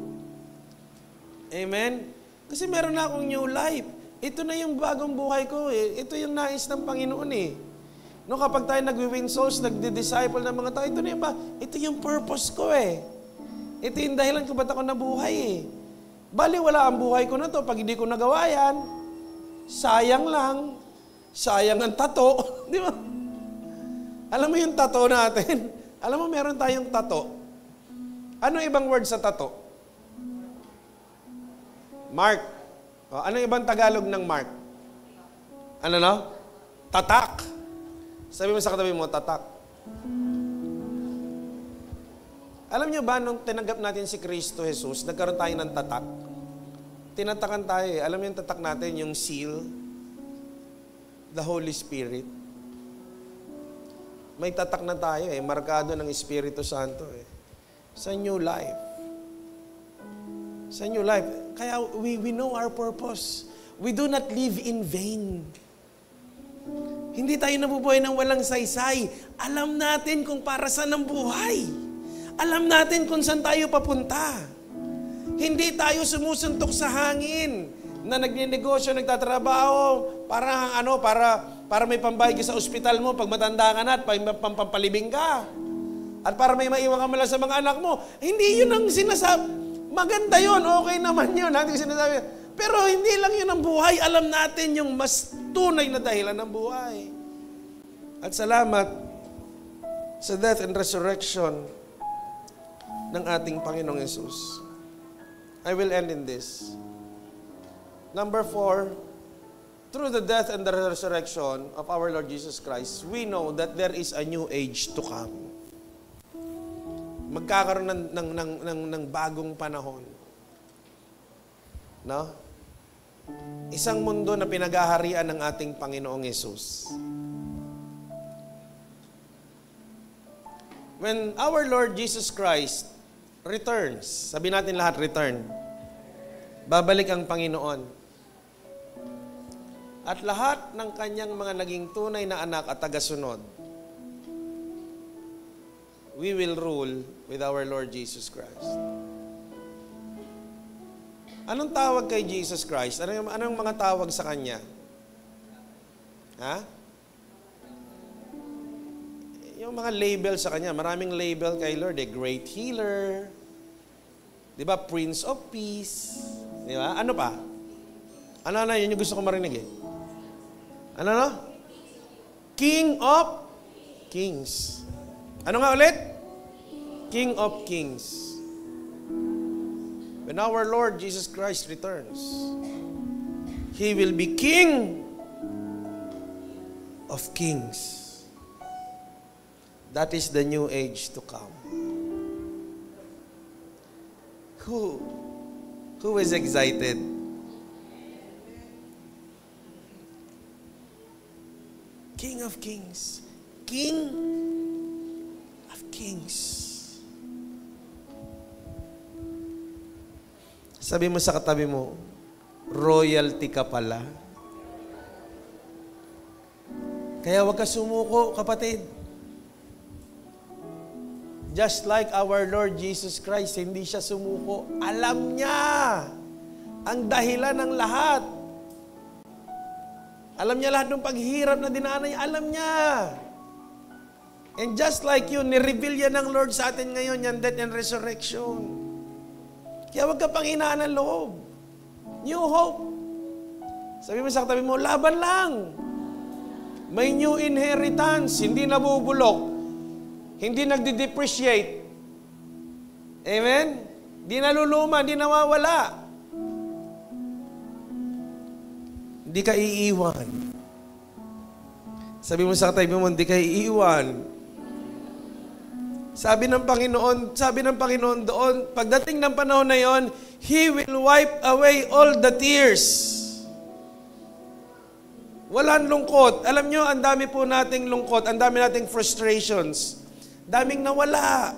Speaker 1: Amen? Kasi meron na akong new life. Ito na yung bagong buhay ko eh. Ito yung nais ng Panginoon eh. No, kapag tayo nag-win souls, nagdi-disciple ng mga tao, ito na yung ito yung purpose ko eh. Ito yung dahilan kung ba't ako nabuhay eh. Bali, wala ang buhay ko na to pag hindi ko nagawa yan. Sayang lang. Sayang ang tato. Di ba? Alam mo yung tato natin? Alam mo, meron tayong tato. Ano ibang word sa tato? Mark. O, ano ibang Tagalog ng mark? Ano no? Tatak. Sabi mo sa katabi mo, tatak. Alam niyo ba, nung tinanggap natin si Kristo Jesus, nagkaroon tayo ng tatak. Tinatakan tayo eh. Alam niyo yung tatak natin, yung seal, the Holy Spirit. May tatak na tayo eh, markado ng Espiritu Santo eh. Sa new life. Sa new life. Kaya we know our purpose. We do not live in vain. Hindi tayo nabubuhay ng walang saysay. Alam natin kung para saan ang buhay. Alam natin kung saan tayo papunta. Hindi tayo sumusuntok sa hangin na nagninegosyo, nagtatrabaho para may pambayad ka sa ospital mo pag matanda ka na at pampalibing ka. At para may maiwan ka mula sa mga anak mo. Hindi yun ang sinasabi. Maganda yun, okay naman yun. Natin sinasabi. Pero hindi lang yun ang buhay. Alam natin yung mas tunay na dahilan ng buhay. At salamat sa death and resurrection ng ating Panginoong Yesus. I will end in this. Number 4, through the death and the resurrection of our Lord Jesus Christ, we know that there is a new age to come. Magkakaroon ng bagong panahon. No? Isang mundo na pinaghaharian ng ating Panginoong Yesus. When our Lord Jesus Christ returns, sabi natin lahat return, babalik ang Panginoon. At lahat ng kanyang mga naging tunay na anak at tagasunod, we will rule with our Lord Jesus Christ. Anong tawag kay Jesus Christ? Anong mga tawag sa Kanya? Ha? Yung mga label sa Kanya. Maraming label kay Lord. The Great Healer. Di ba? Prince of Peace. Di ba? Ano pa? Ano? Yun yung gusto ko marinig eh. Ano? King of Kings. Ano nga ulit? King of Kings. When our Lord Jesus Christ returns, He will be King of Kings. That is the new age to come. Who is excited? King of Kings. King of Kings. Sabi mo sa katabi mo, royalty ka pala. Kaya huwag ka sumuko, kapatid. Just like our Lord Jesus Christ, hindi siya sumuko. Alam niya ang dahilan ng lahat. Alam niya lahat ng paghirap na dinaanan niya. Alam niya. And just like you, nireveal yan ng Lord sa atin ngayon, yan death and resurrection. Kaya huwag ka pang hinaan ng loob. New hope. Sabi mo sa katabi mo, laban lang. May new inheritance, hindi nabubulok. Hindi nagdi-depreciate. Amen? Hindi naluluma, hindi nawawala. Hindi ka iiwan. Sabi mo sa katabi mo, hindi ka iiwan. Sabi ng Panginoon doon, pagdating ng panahon na yon, He will wipe away all the tears. Walang lungkot. Alam nyo, ang dami po nating lungkot, ang dami nating frustrations. Daming nawala.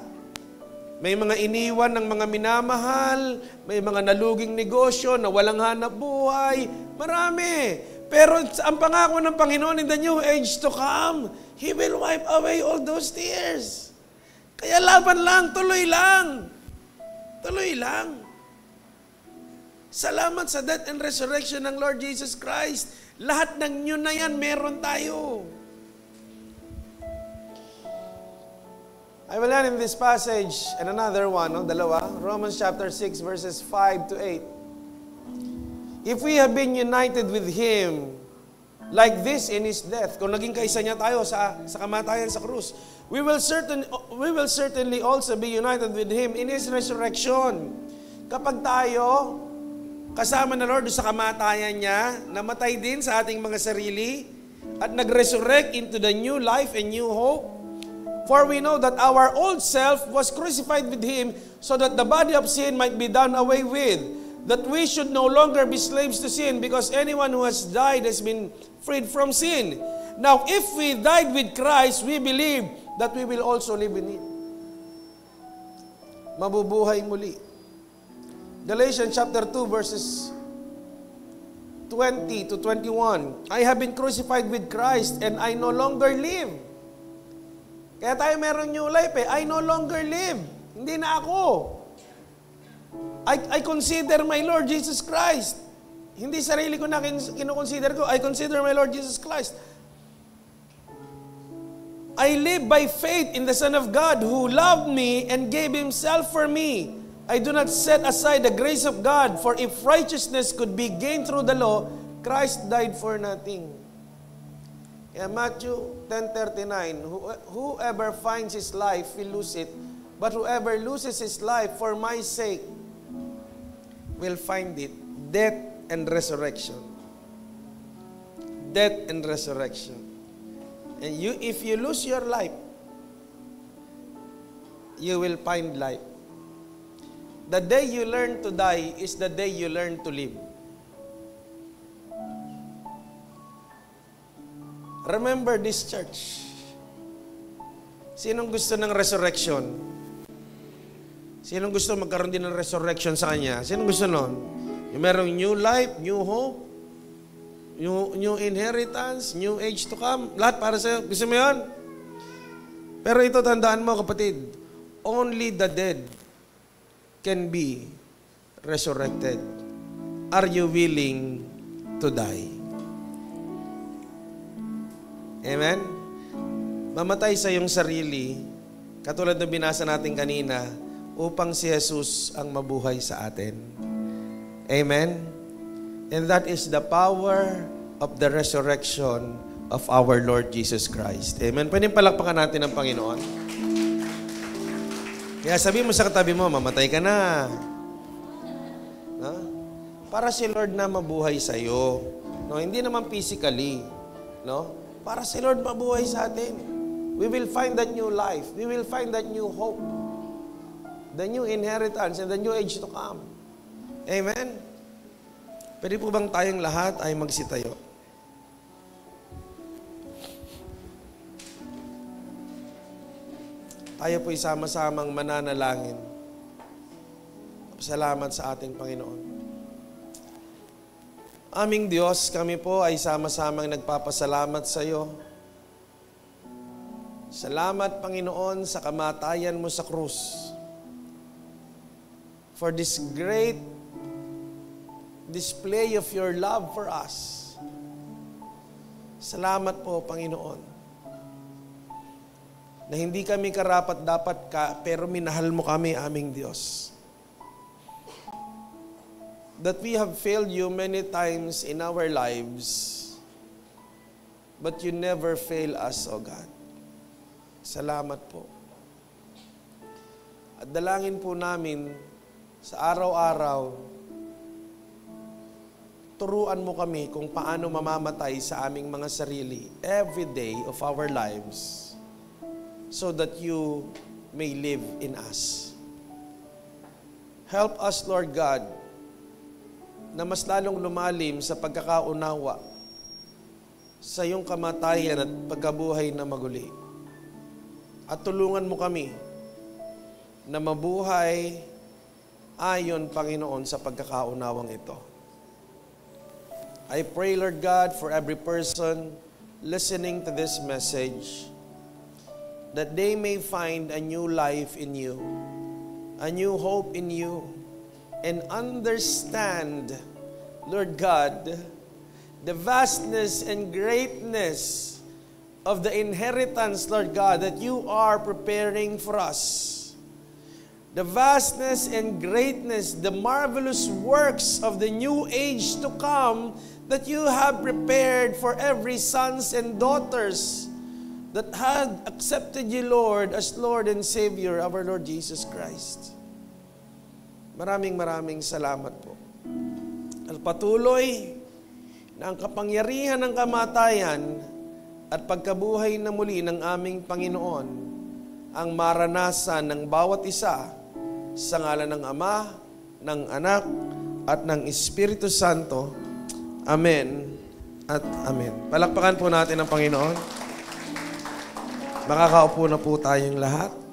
Speaker 1: May mga iniwan ng mga minamahal, may mga naluging negosyo, na walang hanap buhay. Marami. Pero ang pangako ng Panginoon in the new age to come, He will wipe away all those tears. Kaya laban lang, tuloy lang. Tuloy lang. Salamat sa death and resurrection ng Lord Jesus Christ. Lahat ng new na yan, meron tayo. I will end in this passage and another one, dalawa. Romans chapter 6 verses 5 to 8. If we have been united with Him, like this in His death, kung naging kaisa niya tayo sa kamatayan sa krus, we will certainly also be united with Him in His resurrection. Kapag tayo kasama na Lord sa kamatayan niya, namatay din sa ating mga sarili, at nag-resurrect into the new life and new hope, For we know that our old self was crucified with Him so that the body of sin might be done away with, that we should no longer be slaves to sin, because anyone who has died has been freed from sin. Now, if we died with Christ, we believe that we will also live in Him. Mabubuhay muli. Galatians chapter 2 verses 20 to 21. I have been crucified with Christ and I no longer live. Kaya tayo meron new life eh. I no longer live. Hindi na ako. I consider my Lord Jesus Christ. Hindi sarili ko na kinukonsider ko. I consider my Lord Jesus Christ. I live by faith in the Son of God who loved me and gave Himself for me. I do not set aside the grace of God, for if righteousness could be gained through the law, Christ died for nothing. Yeah, Matthew 10:39, whoever finds his life will lose it, but whoever loses his life for my sake will find it. Death and resurrection. Death and resurrection. And if you lose your life, you will find life. The day you learn to die is the day you learn to live. Remember this, church. Sinong gusto ng resurrection? Sinong gusto magkaroon din ng resurrection sa Kanya? Sinong gusto nun? Yung merong new life, new hope, new inheritance, new age to come. Lahat para sa'yo. Gusto mo yun? Pero ito, tandaan mo, kapatid. Only the dead can be resurrected. Are you willing to die? Amen? Mamatay sa iyong sarili, katulad ng binasa natin kanina, upang si Jesus ang mabuhay sa atin. Amen? And that is the power of the resurrection of our Lord Jesus Christ. Amen? Pwede palakpakan natin ang Panginoon. Kaya sabi mo sa katabi mo, mamatay ka na. No? Para si Lord na mabuhay sa iyo. No? Hindi naman physically. No? Para si Lord mabuhay sa atin. We will find that new life. We will find that new hope. The new inheritance and the new age to come. Amen? Pwede po bang tayong lahat ay magsitayo? Tayo po'y sama-samang mananalangin. Salamat sa ating Panginoon. Aming Diyos, kami po ay sama-samang nagpapasalamat sa iyo. Salamat, Panginoon, sa kamatayan mo sa krus. For this great display of your love for us. Salamat po, Panginoon, na hindi kami karapat-dapat pero minahal mo kami, aming Diyos. That we have failed you many times in our lives, but you never fail us, O God. Salamat po. At dalangin po namin sa araw-araw, turuan mo kami kung paano mamamatay sa aming mga sarili every day of our lives so that you may live in us. Help us, Lord God, na mas lalong lumalim sa pagkakaunawa sa iyong kamatayan at pagkabuhay na maguli. At tulungan mo kami na mabuhay ayon, Panginoon, sa pagkakaunawang ito. I pray, Lord God, for every person listening to this message, that they may find a new life in you, a new hope in you, and understand, Lord God, the vastness and greatness of the inheritance, Lord God, that you are preparing for us. The vastness and greatness, the marvelous works of the new age to come that you have prepared for every sons and daughters that had accepted you, Lord, as Lord and Savior, our Lord Jesus Christ. Maraming salamat po. At patuloy na ang kapangyarihan ng kamatayan at pagkabuhay na muli ng aming Panginoon ang maranasan ng bawat isa sa ngalan ng Ama, ng Anak, at ng Espiritu Santo. Amen at Amen. Palakpakan po natin ang Panginoon. Makakaupo na po tayong lahat.